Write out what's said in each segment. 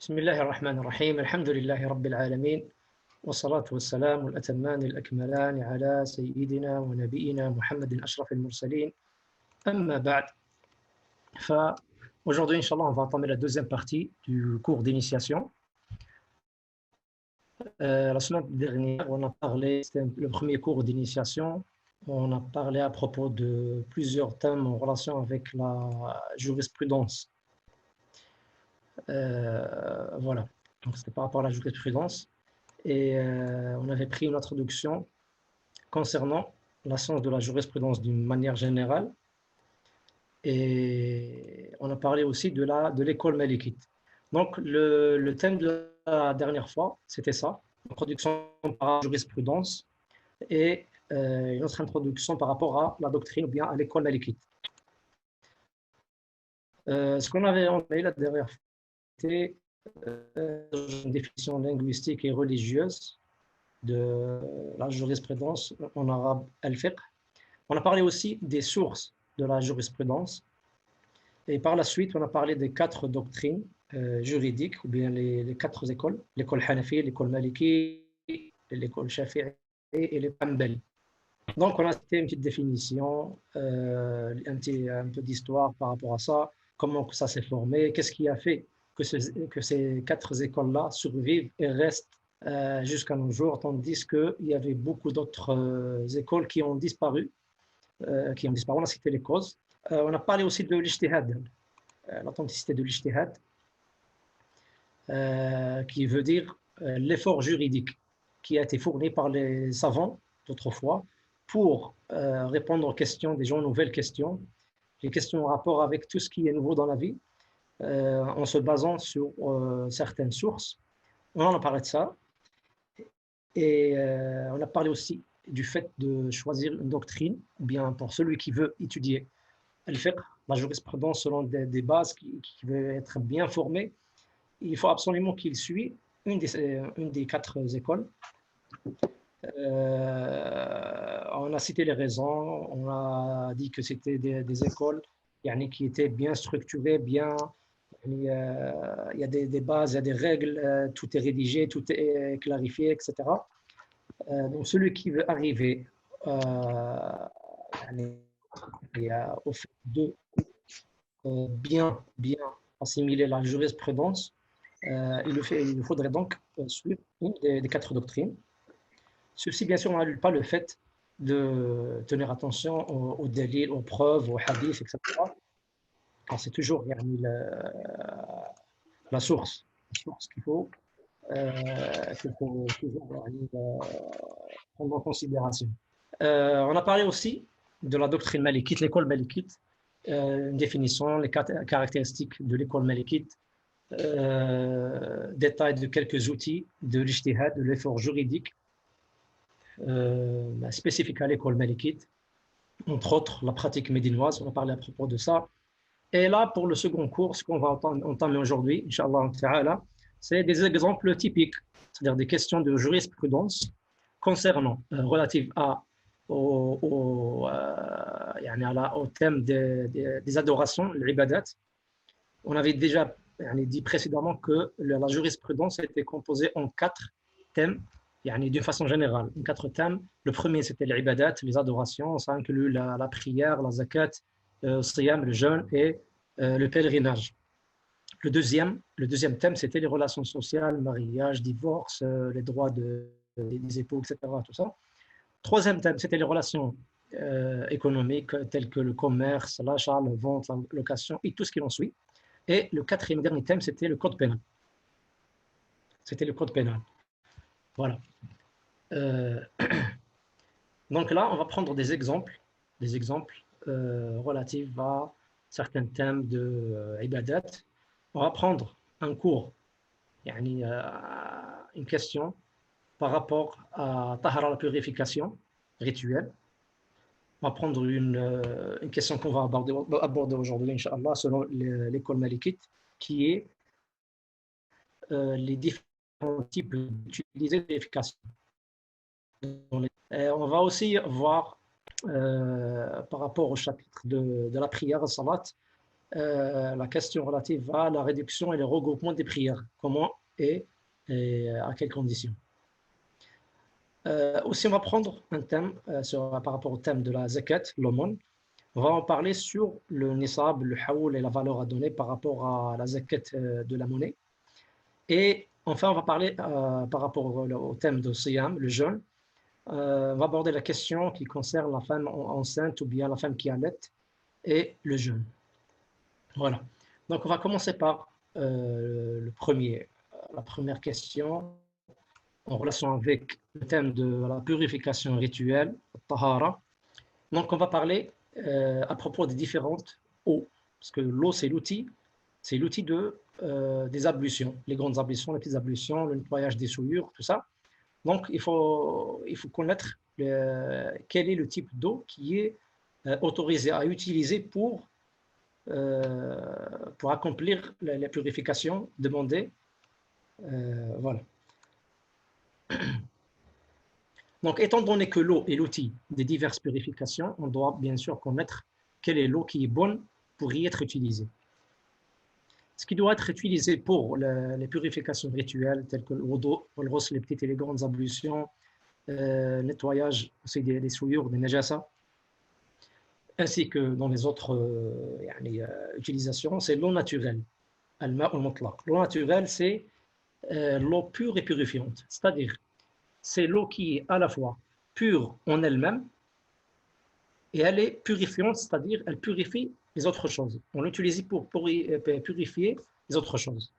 بسم الله الرحمن الرحيم الحمد لله رب العالمين والصلاة والسلام الأتمان الأكملان على سيدنا ونبينا محمد أشرف المرسلين أما بعد. Aujourd'hui, Inch'Allah, on va entamer la deuxième partie du cours d'initiation. La semaine dernière, on a parlé, c'était le premier cours d'initiation, on a parlé à propos de plusieurs thèmes en relation avec la jurisprudence. Voilà, donc c'était par rapport à la jurisprudence. Et on avait pris une introduction concernant la science de la jurisprudence d'une manière générale. Et on a parlé aussi de l'école malikite. Donc, le thème de la dernière fois, c'était ça, introduction par la jurisprudence et une autre introduction par rapport à la doctrine ou bien à l'école malikite. Ce qu'on avait entendu la dernière fois, c'était une définition linguistique et religieuse de la jurisprudence en arabe al-fiqh. On a parlé aussi des sources de la jurisprudence. Et par la suite, on a parlé des quatre doctrines juridiques, ou bien les quatre écoles, l'école Hanafi, l'école Maliki, l'école Shafi'i et les Hanbali. Donc, on a fait une petite définition, un peu d'histoire par rapport à ça, comment ça s'est formé, qu'est-ce qui a fait que ces quatre écoles-là survivent et restent jusqu'à nos jours, tandis qu'il y avait beaucoup d'autres écoles qui ont disparu. On a cité les causes. On a parlé aussi de l'ijtihad, l'authenticité de l'ijtihad, qui veut dire l'effort juridique qui a été fourni par les savants d'autrefois pour répondre aux questions des gens, nouvelles questions, les questions en rapport avec tout ce qui est nouveau dans la vie, en se basant sur certaines sources. On en a parlé de ça. Et on a parlé aussi du fait de choisir une doctrine, ou bien pour celui qui veut étudier al-fiqh, la jurisprudence selon des bases, qui veut être bien formé, il faut absolument qu'il suive une des quatre écoles. On a cité les raisons, on a dit que c'était des écoles qui étaient bien structurées, bien, il y a des bases, il y a des règles, tout est rédigé, tout est clarifié, etc. Donc celui qui veut arriver au fait de bien assimiler la jurisprudence, il faudrait donc suivre une des quatre doctrines. Ceci, bien sûr, n'annule pas le fait de tenir attention aux délits, aux preuves, aux hadiths, etc. Car c'est toujours la source qu'il faut toujours prendre en considération. On a parlé aussi de la doctrine malikite, l'école malikite, une définition, les caractéristiques de l'école malikite, détail de quelques outils de l'ijtihad, de l'effort juridique spécifique à l'école malikite, entre autres la pratique médinoise, on a parlé à propos de ça. Et là, pour le second cours, ce qu'on va entamer aujourd'hui, Inch'Allah, c'est des exemples typiques, c'est-à-dire des questions de jurisprudence concernant, relatives au thème des adorations, l'ibadat. On avait déjà dit précédemment que la jurisprudence était composée en quatre thèmes, d'une façon générale, en quatre thèmes. Le premier, c'était l'ibadat, les adorations, ça inclut la prière, la zakat, le siyam, le jeûne et le pèlerinage. Le deuxième thème, c'était les relations sociales, mariage, divorce, les droits des époux, etc. Tout ça. Troisième thème, c'était les relations économiques telles que le commerce, l'achat, la vente, la location et tout ce qui en suit. Et le quatrième et dernier thème, c'était le code pénal. C'était le code pénal. Voilà. Donc là, on va prendre des exemples relatifs à certains thèmes de ibadat. On va prendre un cours, une question par rapport à tahara, la purification rituelle. On va prendre une question qu'on va aborder aujourd'hui, Inch'Allah, selon l'école malikite, qui est les différents types d'utilisation de purification. On va aussi voir, par rapport au chapitre de la prière, salat, la question relative à la réduction et le regroupement des prières. Comment et à quelles conditions. Aussi, on va prendre un thème par rapport au thème de la zakat, l'aumône. On va en parler sur le nisab, le haoul et la valeur à donner par rapport à la zakat de la monnaie. Et enfin, on va parler par rapport au thème de siyam, le jeûne. On va aborder la question qui concerne la femme enceinte ou bien la femme qui allait et le jeûne. Voilà. Donc, on va commencer par la première question en relation avec le thème de la purification rituelle, tahara. Donc, on va parler à propos des différentes eaux, parce que l'eau, c'est l'outil des ablutions, les grandes ablutions, les petites ablutions, le nettoyage des souillures, tout ça. Donc, il faut connaître quel est le type d'eau qui est autorisé à utiliser pour accomplir la purification demandée. Voilà. Donc, étant donné que l'eau est l'outil des diverses purifications, on doit bien sûr connaître quelle est l'eau qui est bonne pour y être utilisée. Ce qui doit être utilisé pour les purifications rituelles, telles que le wudu, le ghusl, les petites et les grandes ablutions, nettoyage aussi des souillures, des najasa, ainsi que dans les autres utilisations, c'est l'eau naturelle. L'eau naturelle, c'est l'eau pure et purifiante, c'est-à-dire c'est l'eau qui est à la fois pure en elle-même et elle est purifiante, c'est-à-dire elle purifie les autres choses. On l'utilise pour purifier les autres choses.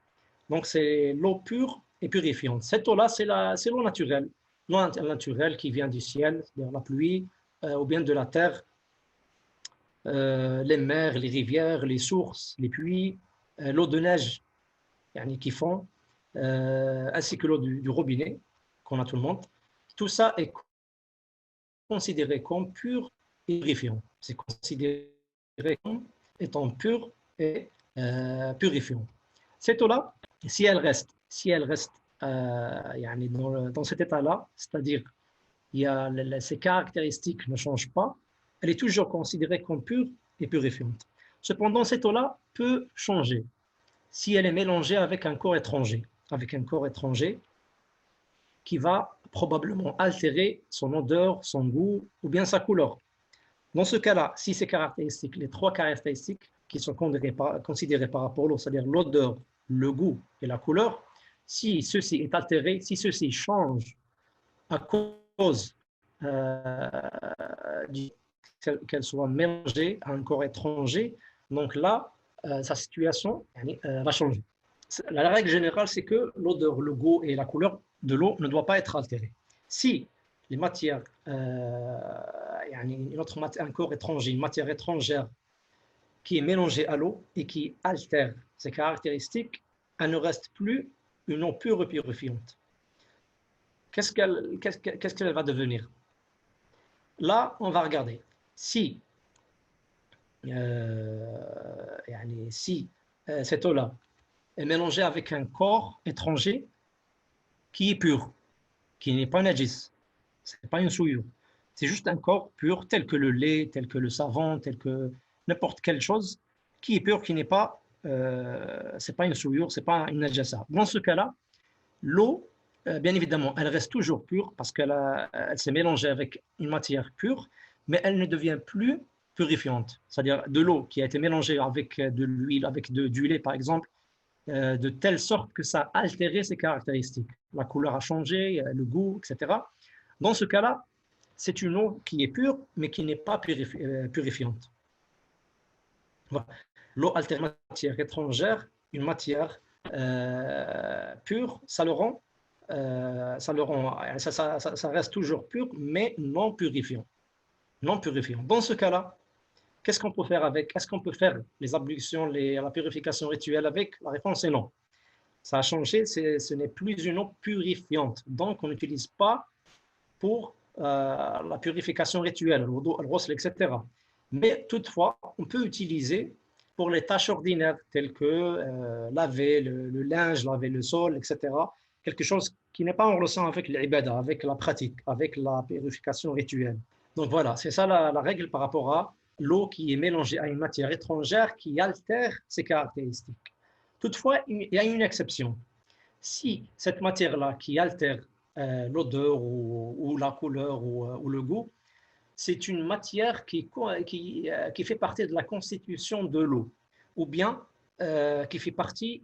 Donc c'est l'eau pure et purifiante. Cette eau-là, c'est l'eau naturelle. L'eau naturelle qui vient du ciel, de la pluie, ou bien de la terre, les mers, les rivières, les sources, les puits, l'eau de neige qui fond, ainsi que l'eau du robinet qu'on a tout le monde. Tout ça est considéré comme pur et purifiant. C'est considéré comme étant pur et purifiant. Cette eau-là, si elle reste dans cet état-là, c'est-à-dire ses caractéristiques ne changent pas, elle est toujours considérée comme pure et purifiante. Cependant, cette eau-là peut changer si elle est mélangée avec un corps étranger, qui va probablement altérer son odeur, son goût ou bien sa couleur. Dans ce cas-là, si ces caractéristiques, les trois caractéristiques qui sont considérées par rapport à l'eau, c'est-à-dire l'odeur, le goût et la couleur, si ceci est altéré, si ceci change à cause qu'elle soit mélangée à un corps étranger, donc là, sa situation va changer. La règle générale, c'est que l'odeur, le goût et la couleur de l'eau ne doivent pas être altérés. Si les matières, un corps étranger, une matière étrangère qui est mélangée à l'eau et qui altère ses caractéristiques, elle ne reste plus une eau pure et purifiante. Qu'est-ce qu'elle va devenir? Là, on va regarder. Si cette eau-là est mélangée avec un corps étranger qui est pur, qui n'est pas najis, ce n'est pas une souillure, c'est juste un corps pur tel que le lait, tel que le savon, tel que n'importe quelle chose qui est pure, qui n'est pas, c'est pas une souillure, c'est pas une najasa. Dans ce cas-là, l'eau, bien évidemment, elle reste toujours pure parce qu'elle s'est mélangée avec une matière pure, mais elle ne devient plus purifiante. C'est-à-dire de l'eau qui a été mélangée avec de l'huile, avec du lait par exemple, de telle sorte que ça a altéré ses caractéristiques. La couleur a changé, le goût, etc. Dans ce cas-là, c'est une eau qui est pure, mais qui n'est pas purifiante. Voilà. L'eau altère une matière étrangère, une matière pure, ça reste toujours pur, mais non purifiant. Non purifiant. Dans ce cas-là, qu'est-ce qu'on peut faire avec? Est-ce qu'on peut faire les ablutions, la purification rituelle avec? La réponse est non. Ça a changé, ce n'est plus une eau purifiante. Donc, on n'utilise pas pour la purification rituelle, le wudu, le ghusl, etc. Mais toutefois, on peut utiliser pour les tâches ordinaires telles que laver le linge, laver le sol, etc. Quelque chose qui n'est pas en relation avec l'ibada, avec la pratique, avec la purification rituelle. Donc voilà, c'est ça la règle par rapport à l'eau qui est mélangée à une matière étrangère qui altère ses caractéristiques. Toutefois, il y a une exception. Si cette matière-là qui altère l'odeur ou la couleur ou le goût, c'est une matière qui fait partie de la constitution de l'eau, ou bien qui fait partie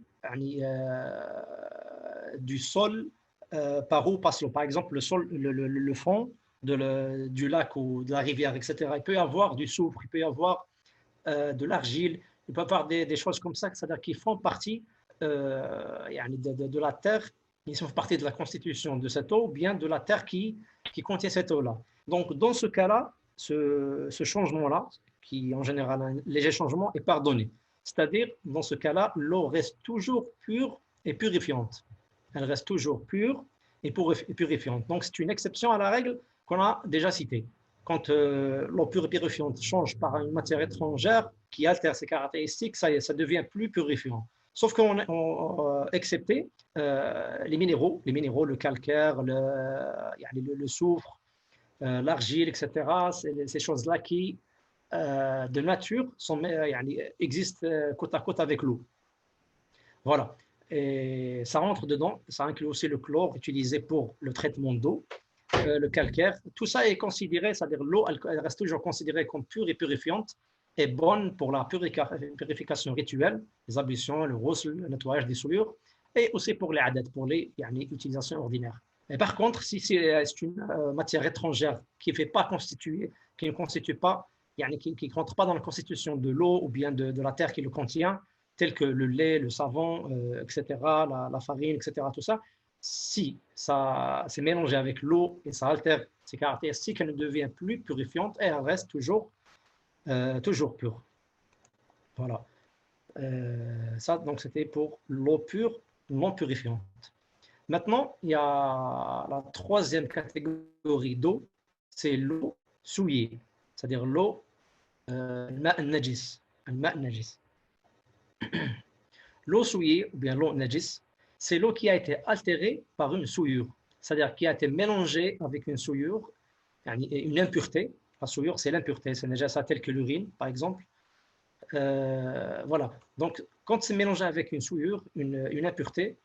du sol par où passe l'eau. Par exemple, le sol, le fond du lac ou de la rivière, etc. Il peut y avoir du soufre, il peut y avoir de l'argile, il peut y avoir des choses comme ça, c'est-à-dire qui font partie de la terre, ils font partie de la constitution de cette eau, ou bien de la terre qui contient cette eau-là. Donc, dans ce cas-là, ce changement-là, qui en général un léger changement, est pardonné. C'est-à-dire, dans ce cas-là, l'eau reste toujours pure et purifiante. Elle reste toujours pure et purifiante. Donc, c'est une exception à la règle qu'on a déjà citée. Quand l'eau pure et purifiante change par une matière étrangère qui altère ses caractéristiques, ça devient plus purifiant. Sauf qu'on excepté les minéraux, le calcaire, le soufre, l'argile, etc. Ces choses-là qui, de nature, existent côte à côte avec l'eau. Voilà. Et ça rentre dedans. Ça inclut aussi le chlore utilisé pour le traitement d'eau, le calcaire. Tout ça est considéré, c'est-à-dire l'eau, elle reste toujours considérée comme pure et purifiante et bonne pour la purification rituelle, les ablutions, le ghusl, le nettoyage des souillures, et aussi pour les adat, pour les utilisations ordinaires. Et par contre, si c'est une matière étrangère qui ne ne constitue pas, qui rentre pas dans la constitution de l'eau ou bien de la terre qui le contient, tel que le lait, le savon, etc., la farine, etc., tout ça, si ça s'est mélangé avec l'eau et ça altère ses caractéristiques, elle ne devient plus purifiante et elle reste toujours pure. Voilà. Ça, donc, c'était pour l'eau pure, non purifiante. Maintenant, il y a la troisième catégorie d'eau, c'est l'eau souillée, c'est-à-dire l'eau najis. L'eau souillée, ou bien l'eau najis, c'est l'eau qui a été altérée par une souillure, c'est-à-dire qui a été mélangée avec une souillure, une impureté. La souillure, c'est l'impureté, c'est déjà ça tel que l'urine, par exemple. Voilà. Donc, quand c'est mélangé avec une souillure, une impureté,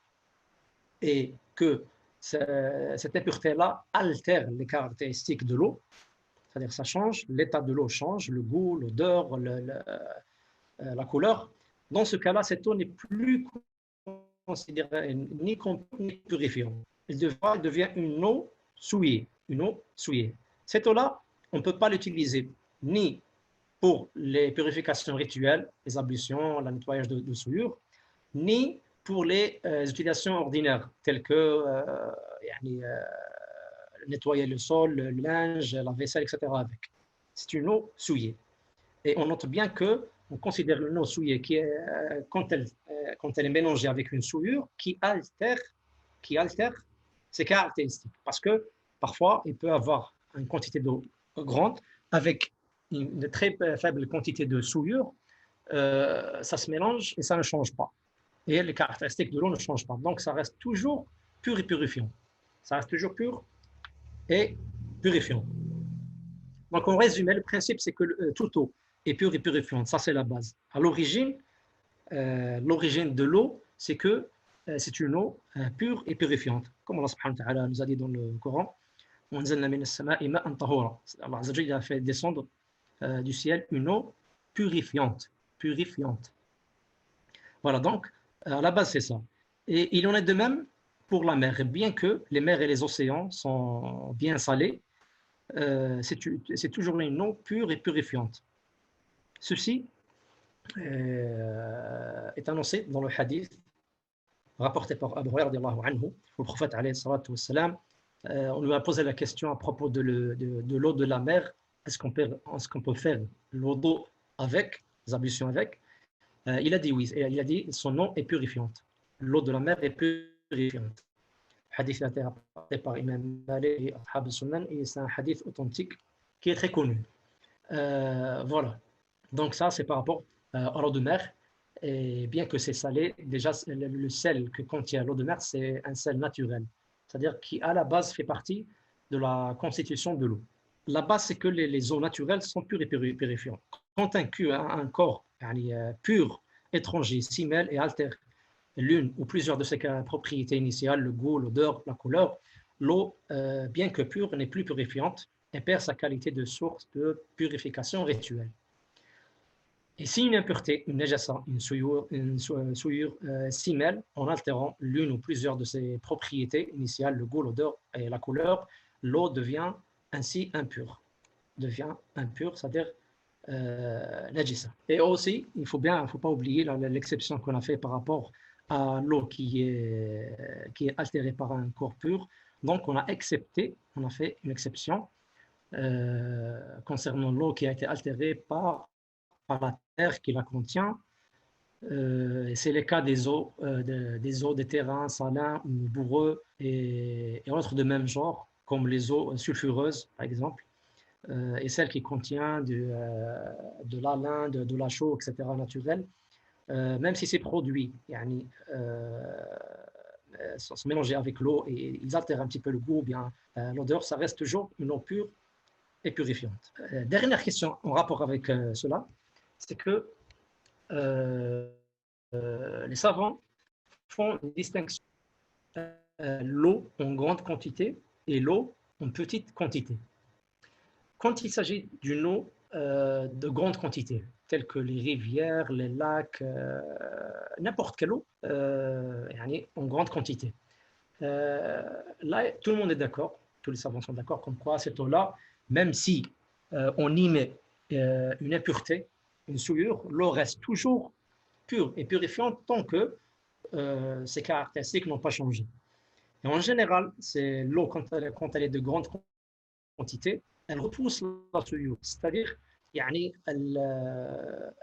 et que cette impureté-là altère les caractéristiques de l'eau, c'est-à-dire ça change, l'état de l'eau change, le goût, l'odeur, la couleur. Dans ce cas-là, cette eau n'est plus considérée ni purifiante. Elle devient une eau souillée. Cette eau-là, on ne peut pas l'utiliser ni pour les purifications rituelles, les ablutions, le nettoyage de souillures, ni pour les utilisations ordinaires, telles que nettoyer le sol, le linge, la vaisselle, etc. avec. C'est une eau souillée. Et on note bien qu'on considère une eau souillée quand elle est mélangée avec une souillure qui altère ses caractéristiques. Parce que parfois, il peut avoir une quantité d'eau grande avec une très faible quantité de souillure, ça se mélange et ça ne change pas. Et les caractéristiques de l'eau ne changent pas. Donc, ça reste toujours pur et purifiant. Ça reste toujours pur et purifiant. Donc, en résumé, le principe, c'est que toute eau est pure et purifiante. Ça, c'est la base. À l'origine, l'origine de l'eau, c'est que c'est une eau pure et purifiante. Comme Allah subhanahu wa ta'ala nous a dit dans le Coran, Allah a fait descendre du ciel une eau purifiante. Voilà, donc, à la base, c'est ça. Et il en est de même pour la mer. Bien que les mers et les océans sont bien salés, c'est toujours une eau pure et purifiante. Ceci est annoncé dans le hadith rapporté par Abu Hurairah radiyallahu anhu, où le prophète alayhi salatu wassalam, on lui a posé la question à propos de l'eau de la mer. Est-ce qu'on peut faire l'eau avec, les ablutions avec? Il a dit oui. Et il a dit son eau est purifiante. L'eau de la mer est purifiante. Le hadith a été rapporté par Imam Malik et Ashab al-Sunan et c'est un hadith authentique qui est très connu. Voilà. Donc ça, c'est par rapport à l'eau de mer. Et bien que c'est salé, déjà le sel que contient l'eau de mer, c'est un sel naturel. C'est-à-dire qui, à la base, fait partie de la constitution de l'eau. La base, c'est que les eaux naturelles sont pures et purifiantes. quand un corps pur, étranger, s'y mêle et altère l'une ou plusieurs de ses propriétés initiales, le goût, l'odeur, la couleur, l'eau, bien que pure, n'est plus purifiante et perd sa qualité de source de purification rituelle. Et si une impureté, une najasa, une souillure s'y mêle en altérant l'une ou plusieurs de ses propriétés initiales, le goût, l'odeur et la couleur, l'eau devient ainsi impure. Devient impure, c'est-à-dire najisa. Et aussi, il ne faut pas oublier l'exception qu'on a fait par rapport à l'eau qui est altérée par un corps pur. Donc, on a fait une exception concernant l'eau qui a été altérée par la terre qui la contient. C'est le cas des eaux, des terrains salins ou bourreux et autres de même genre, comme les eaux sulfureuses, par exemple, et celles qui contiennent de l'alun, de la chaux, etc., naturel. Même si ces produits sont mélangés avec l'eau et ils altèrent un petit peu le goût ou bien l'odeur, ça reste toujours une eau pure et purifiante. Dernière question en rapport avec cela, c'est que les savants font une distinction l'eau en grande quantité et l'eau en petite quantité. Quand il s'agit d'une eau de grande quantité, telle que les rivières, les lacs, n'importe quelle eau, en grande quantité. Là, tout le monde est d'accord, tous les savants sont d'accord, comme quoi cette eau-là, même si on y met une impureté, une souillure, l'eau reste toujours pure et purifiante tant que ses caractéristiques n'ont pas changé. Et en général, c'est l'eau, quand elle est de grande quantité, elle repousse la souillure, c'est-à-dire elle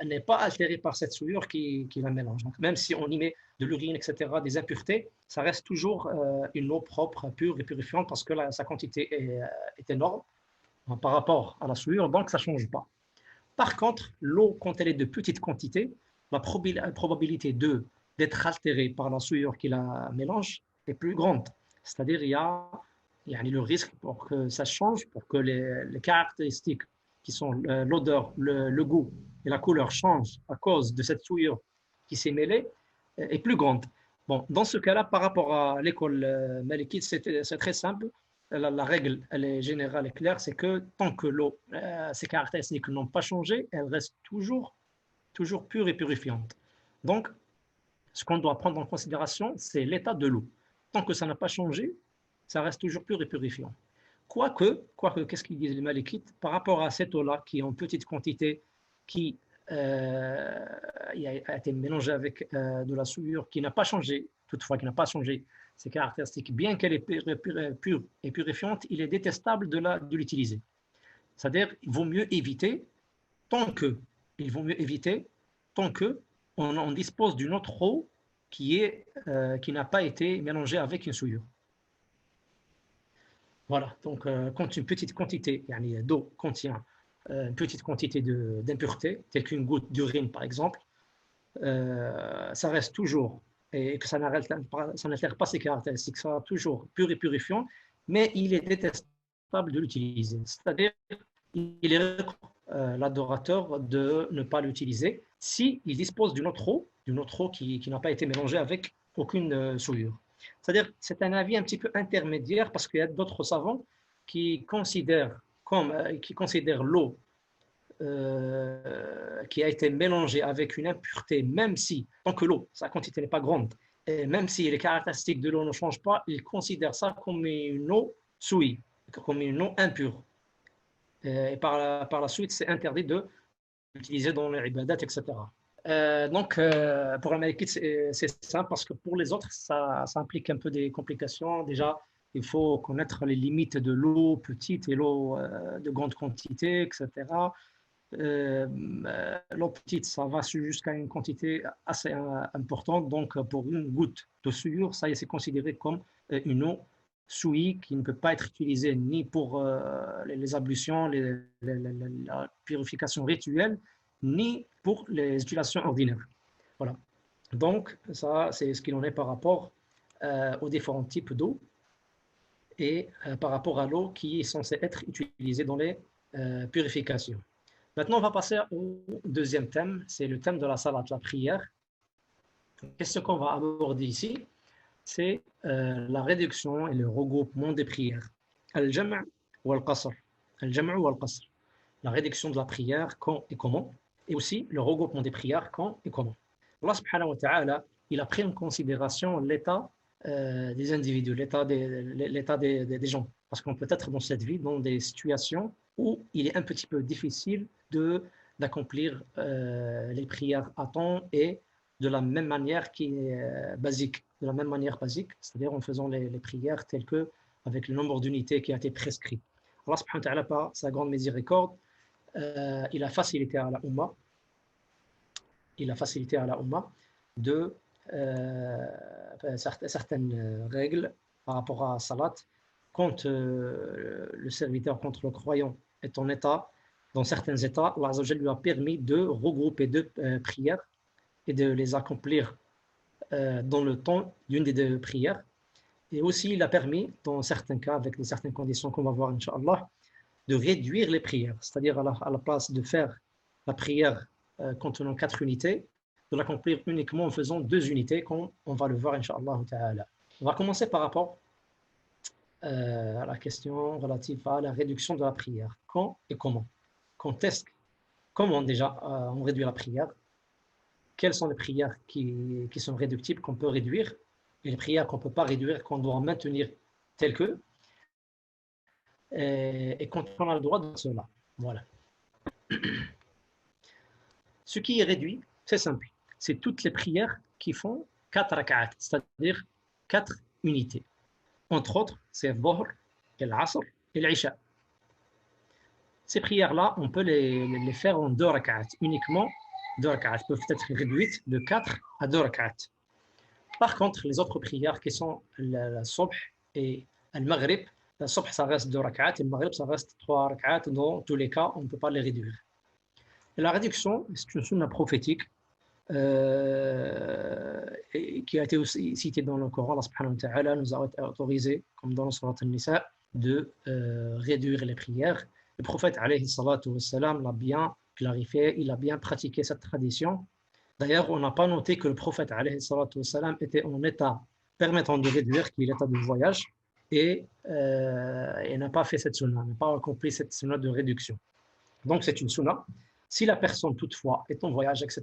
n'est pas altérée par cette souillure qui la mélange. Donc, même si on y met de l'urine, etc., des impuretés, ça reste toujours une eau propre, pure et purifiante parce que sa quantité est énorme par rapport à la souillure, donc ça ne change pas. Par contre, l'eau, quand elle est de petite quantité, la probabilité d'être altérée par la souillure qui la mélange est plus grande. C'est-à-dire il y a le risque pour que ça change, pour que les caractéristiques qui sont l'odeur, le goût et la couleur changent à cause de cette souillure qui s'est mêlée est plus grande. Bon, dans ce cas-là, par rapport à l'école malikite, c'est très simple. La règle, elle est générale et claire, c'est que tant que l'eau, ses caractéristiques n'ont pas changé, elle reste toujours pure et purifiante. Donc, ce qu'on doit prendre en considération, c'est l'état de l'eau. Tant que ça n'a pas changé, ça reste toujours pur et purifiant. Quoique qu'est-ce qu'ils disent les Malikites par rapport à cette eau-là qui est en petite quantité, qui a été mélangée avec de la souillure, qui n'a pas changé, toutefois qui n'a pas changé ses caractéristiques, bien qu'elle est pure et purifiante, il est détestable de l'utiliser. C'est-à-dire, il vaut mieux éviter tant que on dispose d'une autre eau qui n'a pas été mélangée avec une souillure. Voilà, donc quand une petite quantité d'eau contient une petite quantité d'impuretés, telle qu'une goutte d'urine par exemple, ça reste toujours, et que ça n'altère pas ses caractéristiques, ça sera toujours pur et purifiant, mais il est détestable de l'utiliser. C'est-à-dire, il est l'adorateur de ne pas l'utiliser s'il dispose d'une autre eau qui n'a pas été mélangée avec aucune souillure. C'est-à-dire, c'est un avis un petit peu intermédiaire parce qu'il y a d'autres savants qui considèrent l'eau qui a été mélangée avec une impureté, même si, tant que l'eau, sa quantité n'est pas grande, et même si les caractéristiques de l'eau ne changent pas, ils considèrent ça comme une eau souillée, comme une eau impure. Et par la suite, c'est interdit de l'utiliser dans les ibadat, etc. Donc, pour la malikite, c'est simple parce que pour les autres, ça implique un peu des complications. Déjà, il faut connaître les limites de l'eau petite et l'eau de grande quantité, etc. L'eau petite, ça va jusqu'à une quantité assez importante. Donc, pour une goutte de souillure, ça c'est considéré comme une eau souillée qui ne peut pas être utilisée ni pour les ablutions, la purification rituelle, ni pour les utilisations ordinaires. Voilà. Donc, ça, c'est ce qu'il en est par rapport aux différents types d'eau et par rapport à l'eau qui est censée être utilisée dans les purifications. Maintenant, on va passer au deuxième thème, c'est le thème de la salat, la prière. La question qu'on va aborder ici, c'est la réduction et le regroupement des prières. Al-jam' ou al-qasr. Al-jam' ou al-qasr. La réduction de la prière, quand et comment, et aussi le regroupement des prières, quand et comment. Allah subhanahu wa ta'ala, il a pris en considération l'état des individus, l'état des gens. Parce qu'on peut être dans cette vie, dans des situations où il est un petit peu difficile d'accomplir les prières à temps et de la même manière qui est basique, de la même manière basique, c'est-à-dire en faisant les prières telles que avec le nombre d'unités qui a été prescrit. Allah subhanahu wa ta'ala, par sa grande miséricorde, il a facilité à la Ummah, de certaines règles par rapport à Salat. Quand le serviteur, quand le croyant est en état, dans certains états, Allah Azza wa Jalla lui a permis de regrouper deux prières et de les accomplir dans le temps d'une des deux prières. Et aussi, il a permis, dans certains cas, avec certaines conditions qu'on va voir, Inch'Allah, de réduire les prières. C'est-à-dire à la place de faire la prière contenant 4 unités, de l'accomplir uniquement en faisant 2 unités, comme on va le voir, Inch'Allah ta'ala. On va commencer par rapport à la question relative à la réduction de la prière. Quand et comment? Quand est-ce, comment déjà on réduit la prière? Quelles sont les prières qui sont réductibles, qu'on peut réduire, et les prières qu'on ne peut pas réduire, qu'on doit maintenir telles que, et quand on a le droit de cela. Voilà. Ce qui est réduit, c'est simple. C'est toutes les prières qui font 4 rak'at, c'est-à-dire 4 unités. Entre autres, c'est Dhuhr, l'Asr et l'Isha. Ces prières-là, on peut les faire en 2 rak'at, uniquement 2 rak'at, peuvent être réduites de 4 à 2 rak'at. Par contre, les autres prières qui sont la Subh et le Maghrib, la Subh ça reste 2 rak'at et le Maghrib ça reste 3 rak'at. Dans tous les cas, on ne peut pas les réduire. Et la réduction, c'est une sunna prophétique qui a été aussi citée dans le Coran. Allah subhanahu wa ta'ala nous a autorisé, comme dans le Surat An-Nisa, de réduire les prières. Le prophète alayhi salatu wassalam l'a bien clarifié, il a bien pratiqué cette tradition. D'ailleurs, on n'a pas noté que le prophète alayhi salatu wassalam était en état permettant de réduire, qu'il est état de voyage, et il n'a pas fait cette sunna, n'a pas accompli cette sunna de réduction. Donc c'est une sunna. Si la personne toutefois est en voyage, etc.,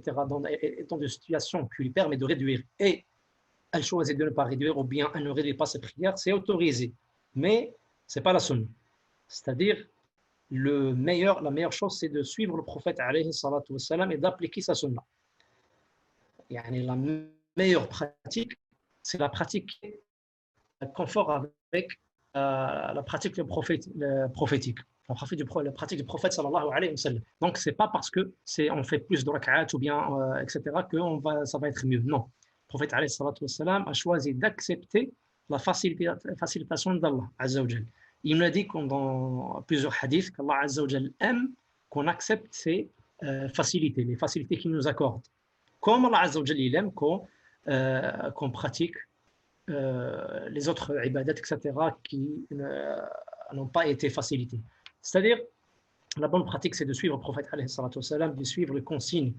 est dans une situation qui lui permet de réduire et elle choisit de ne pas réduire ou bien elle ne réduit pas ses prières, c'est autorisé. Mais ce n'est pas la sunna. C'est-à-dire, la meilleure chose, c'est de suivre le prophète alayhi salatu wassalam et d'appliquer sa sunna. La meilleure pratique, c'est la pratique confort avec la pratique prophétique. La pratique du prophète sallallahu alayhi wa sallam. Donc, ce n'est pas parce qu'on fait plus de rak'at ou bien, etc., que ça va être mieux. Non. Le prophète alayhi salatu wa sallam a choisi d'accepter la facilitation d'Allah azza wa jal. Il nous a dit dans plusieurs hadiths qu'Allah azza wa jal aime qu'on accepte ces facilités, les facilités qu'il nous accorde. Comme Allah azza wa jal il aime qu'on pratique les autres ibadat, etc., qui n'ont pas été facilités. C'est-à-dire, la bonne pratique, c'est de suivre le prophète, de suivre les consignes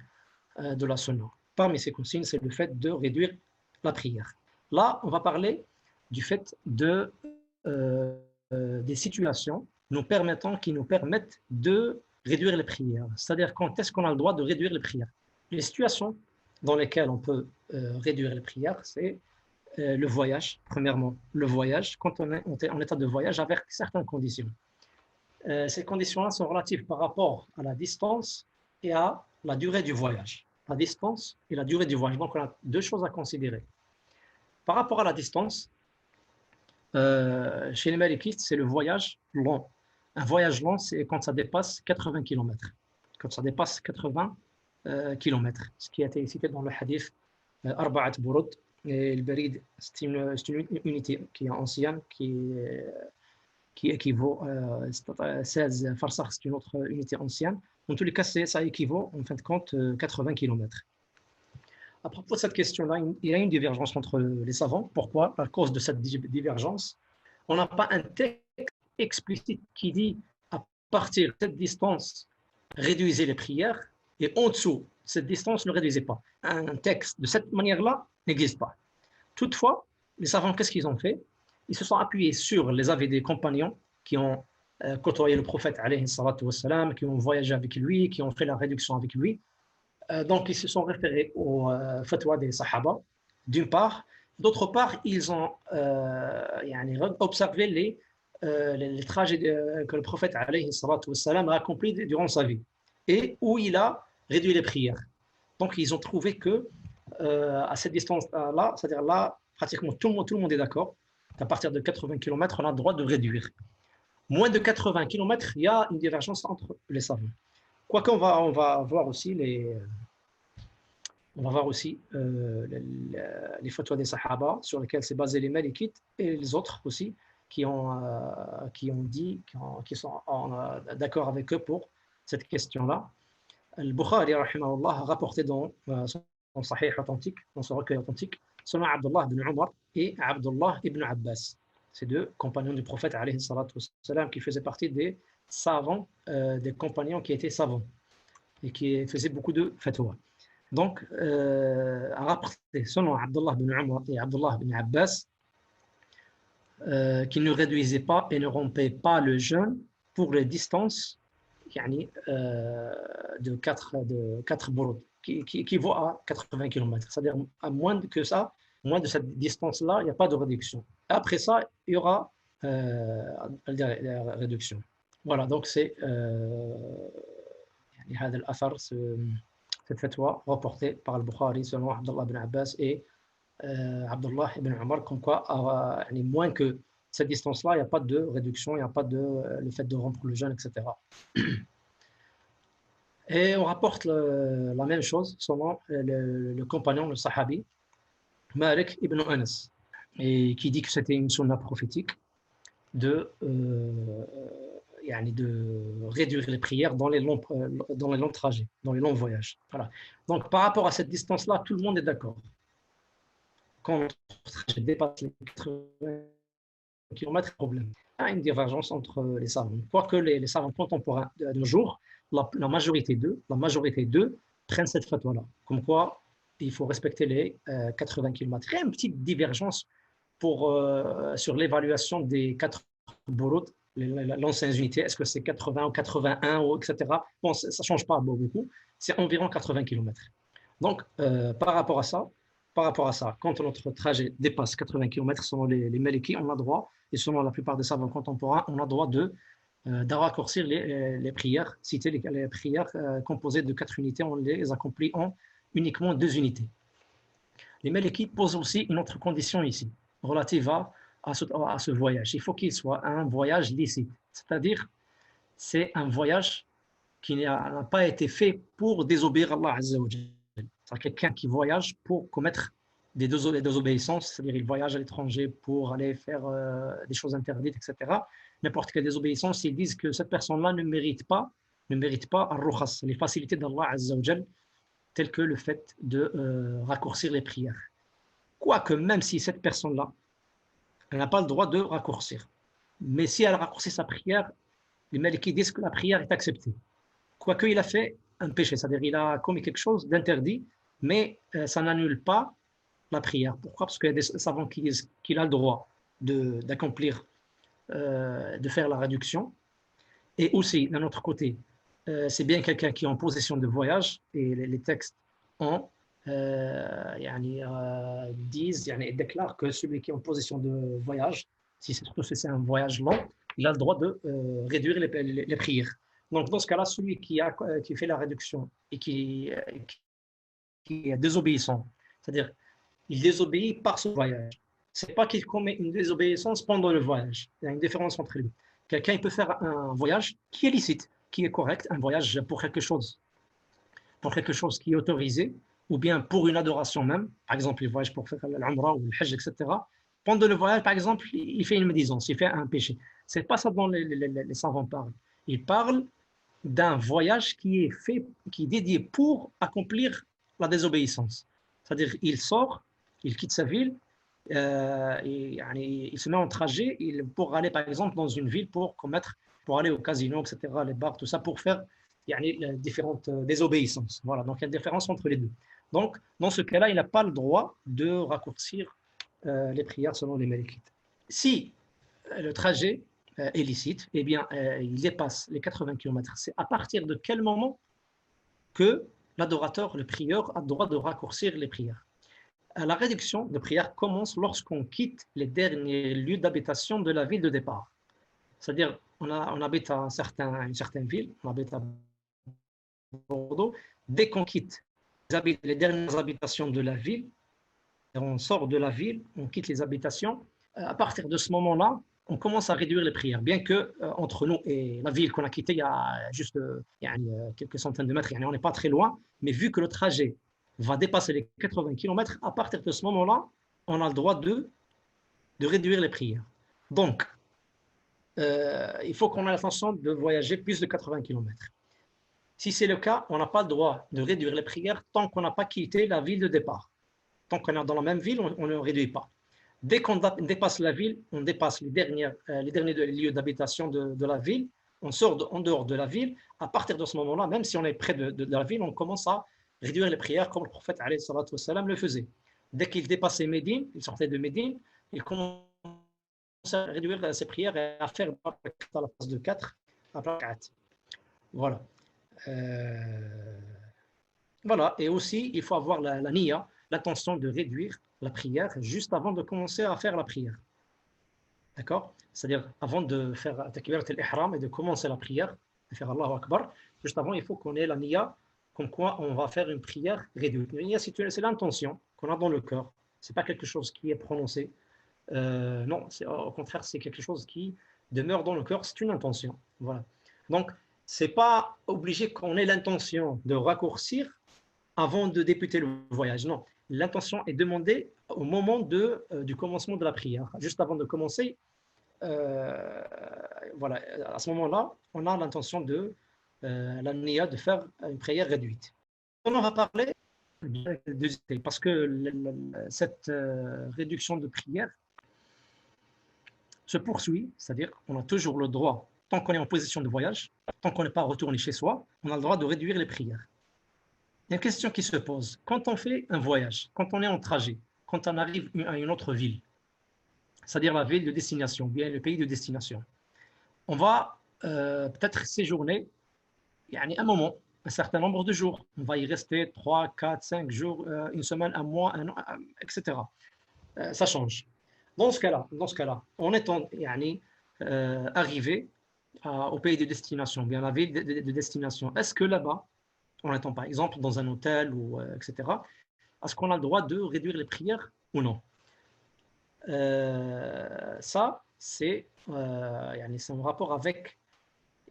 de la sunna. Parmi ces consignes, c'est le fait de réduire la prière. Là, on va parler du fait des situations qui nous permettent de réduire les prières. C'est-à-dire, quand est-ce qu'on a le droit de réduire les prières? Les situations dans lesquelles on peut réduire les prières, c'est le voyage, premièrement. Le voyage, quand on est en état de voyage avec certaines conditions. Ces conditions-là sont relatives par rapport à la distance et à la durée du voyage. La distance et la durée du voyage. Donc, on a 2 choses à considérer. Par rapport à la distance, chez les Malikites, c'est le voyage long. Un voyage long, c'est quand ça dépasse 80 km. Quand ça dépasse 80 km. Ce qui a été cité dans le hadith Arba'at Burud. Et le Barid, c'est une unité qui est ancienne, qui équivaut à 16 farsakh, c'est une autre unité ancienne. En tous les cas, ça équivaut en fin de compte 80 km. À propos de cette question-là, il y a une divergence entre les savants. Pourquoi? À cause de cette divergence, on n'a pas un texte explicite qui dit à partir de cette distance, réduisez les prières, et en dessous, cette distance ne réduisez pas. Un texte de cette manière-là n'existe pas. Toutefois, les savants, qu'est-ce qu'ils ont fait? Ils se sont appuyés sur les avis des compagnons qui ont côtoyé le prophète, alayhi salatu wassalam, qui ont voyagé avec lui, qui ont fait la réduction avec lui. Donc, ils se sont référés au fatwa des sahaba, d'une part. D'autre part, ils ont observé les trajets que le prophète alayhi salatu wassalam, a accomplis durant sa vie et où il a réduit les prières. Donc, ils ont trouvé que à cette distance-là, c'est-à-dire là, pratiquement tout le monde est d'accord qu'à partir de 80 km, on a le droit de réduire. Moins de 80 km, il y a une divergence entre les savants. Quoique, on va voir aussi les fatwas des Sahaba sur lesquels s'est basé les Malikites et les autres aussi qui sont d'accord avec eux pour cette question-là. Al-Bukhari rahimahullah a rapporté dans son sahih authentique, dans son recueil authentique, selon Abdullah ibn Umar et Abdullah ibn Abbas. Ces deux compagnons du prophète alayhi salatu wassalam, qui faisaient partie des savants, des compagnons qui étaient savants et qui faisaient beaucoup de fatwa. Donc, a rapporté selon Abdullah ibn Umar et Abdullah ibn Abbas qu'ils ne réduisaient pas et ne rompaient pas le jeûne pour les distances de 4 burud, qui vaut à 80 km. C'est-à-dire, à moins que ça, moins de cette distance-là, il n'y a pas de réduction. Après ça, il y aura la réduction. Voilà, donc c'est cette fatwa rapportée par Al-Bukhari selon Abdullah ibn Abbas et Abdullah ibn Umar, comme quoi, moins que cette distance-là, il n'y a pas de réduction, il n'y a pas de le fait de rompre le jeûne, etc. Et on rapporte la même chose selon le compagnon, le sahabi, Malik ibn Anas, et qui dit que c'était une sunna prophétique de réduire les prières dans les longs trajets, dans les longs voyages. Voilà. Donc, par rapport à cette distance-là, tout le monde est d'accord. Quand notre trajet dépasse les 80 km, problème. Il y a une divergence entre les savants. Quoique les savants contemporains de nos jours, la majorité d'eux prennent cette fatwa-là. Comme quoi, il faut respecter les 80 km. Il y a une petite divergence sur l'évaluation des 4 burud, l'ancienne unité. Est-ce que c'est 80 ou 81, ou etc. Bon, ça ne change pas beaucoup. C'est environ 80 km. Donc, par rapport à ça, quand notre trajet dépasse 80 km, selon les Maliki, on a droit, et selon la plupart des savants contemporains, on a droit de raccourcir les prières, citer les prières composées de 4 unités, on les accomplit en uniquement 2 unités. Les Maliki posent aussi une autre condition ici, relative à ce voyage. Il faut qu'il soit un voyage licite, c'est-à-dire c'est un voyage qui n'a pas été fait pour désobéir à Allah Azza wa Jalla. C'est quelqu'un qui voyage pour commettre des désobéissances, c'est-à-dire il voyage à l'étranger pour aller faire des choses interdites, etc. N'importe quelle désobéissance, ils disent que cette personne-là ne mérite pas al-rukhas, les facilités d'Allah Azza wa Jal, telles que le fait de raccourcir les prières. Quoique, même si cette personne-là, elle n'a pas le droit de raccourcir, mais si elle raccourcit sa prière, les Malikis disent que la prière est acceptée. Quoique il a fait un péché, c'est-à-dire il a commis quelque chose d'interdit, mais ça n'annule pas la prière. Pourquoi? Parce qu'il y a des savants qui disent qu'il a le droit d'accomplir, de faire la réduction. Et aussi, d'un autre côté, c'est bien quelqu'un qui est en possession de voyage, et les textes déclarent que celui qui est en possession de voyage, surtout si c'est un voyage long, il a le droit de réduire les prières. Donc, dans ce cas-là, celui qui fait la réduction et qui est désobéissant, c'est-à-dire il désobéit par ce voyage. Ce n'est pas qu'il commet une désobéissance pendant le voyage. Il y a une différence entre les deux. Quelqu'un peut faire un voyage qui est licite, qui est correct, un voyage pour quelque chose qui est autorisé, ou bien pour une adoration même. Par exemple, il voyage pour faire l'umrah ou le hajj, etc. Pendant le voyage, par exemple, il fait une médisance, il fait un péché. Ce n'est pas ça dont les savants parlent. Ils parlent d'un voyage qui est dédié pour accomplir la désobéissance. C'est-à-dire, il sort, il quitte sa ville, il se met en trajet pour aller, par exemple, dans une ville pour aller au casino, etc., les bars, tout ça, pour faire les différentes désobéissances. Voilà, donc il y a une différence entre les deux. Donc, dans ce cas-là, il n'a pas le droit de raccourcir les prières selon les Malikites. Si le trajet est licite, eh bien, il dépasse les 80 km. C'est à partir de quel moment que l'adorateur, le prieur, a le droit de raccourcir les prières? La réduction de prières commence lorsqu'on quitte les derniers lieux d'habitation de la ville de départ. C'est-à-dire, on habite à une certaine ville, on habite à Bordeaux. Dès qu'on quitte les dernières habitations de la ville, on sort de la ville, on quitte les habitations, à partir de ce moment-là, on commence à réduire les prières, bien que entre nous et la ville qu'on a quittée, il y a juste quelques centaines de mètres, on n'est pas très loin, mais vu que le trajet va dépasser les 80 km, à partir de ce moment-là, on a le droit de réduire les prières. Donc, il faut qu'on ait l'intention de voyager plus de 80 km. Si c'est le cas, on n'a pas le droit de réduire les prières tant qu'on n'a pas quitté la ville de départ. Tant qu'on est dans la même ville, on ne réduit pas. Dès qu'on dépasse la ville, on dépasse les derniers lieux d'habitation de la ville, on sort en dehors de la ville. À partir de ce moment-là, même si on est près de la ville, on commence à réduire les prières comme le prophète alayhi salatu wassalam le faisait. Dès qu'il dépassait Médine, il sortait de Médine, il commençait à réduire ses prières et à faire à la place de 4 à la place de 4. Voilà. Voilà. Et aussi, il faut avoir la niya, l'intention de réduire la prière juste avant de commencer à faire la prière. D'accord? C'est-à-dire, avant de faire takbirat al-ihram et de commencer la prière, de faire Allahu Akbar, juste avant, il faut qu'on ait la niya, comme quoi on va faire une prière réduite. La niya, c'est l'intention qu'on a dans le cœur. Ce n'est pas quelque chose qui est prononcé. Non, au contraire, c'est quelque chose qui demeure dans le cœur. C'est une intention. Voilà. Donc, ce n'est pas obligé qu'on ait l'intention de raccourcir avant de débuter le voyage. Non, l'intention est demandée au moment du commencement de la prière. Juste avant de commencer, voilà, à ce moment-là, on a l'intention de la niya de faire une prière réduite. On va parler parce que cette réduction de prière se poursuit, c'est-à-dire qu'on a toujours le droit, tant qu'on est en position de voyage, tant qu'on n'est pas retourné chez soi, on a le droit de réduire les prières. Il y a une question qui se pose. Quand on fait un voyage, quand on est en trajet, quand on arrive à une autre ville, c'est-à-dire la ville de destination, bien le pays de destination, on va peut-être séjourner un moment, un certain nombre de jours. On va y rester 3, 4, 5 jours, une semaine, un mois, un an, etc. Ça change. Dans ce cas-là, en étant arrivé au pays de destination, bien la ville de destination, est-ce que là-bas, en étant par exemple dans un hôtel, ou, etc., est-ce qu'on a le droit de réduire les prières ou non? Ça, c'est en rapport avec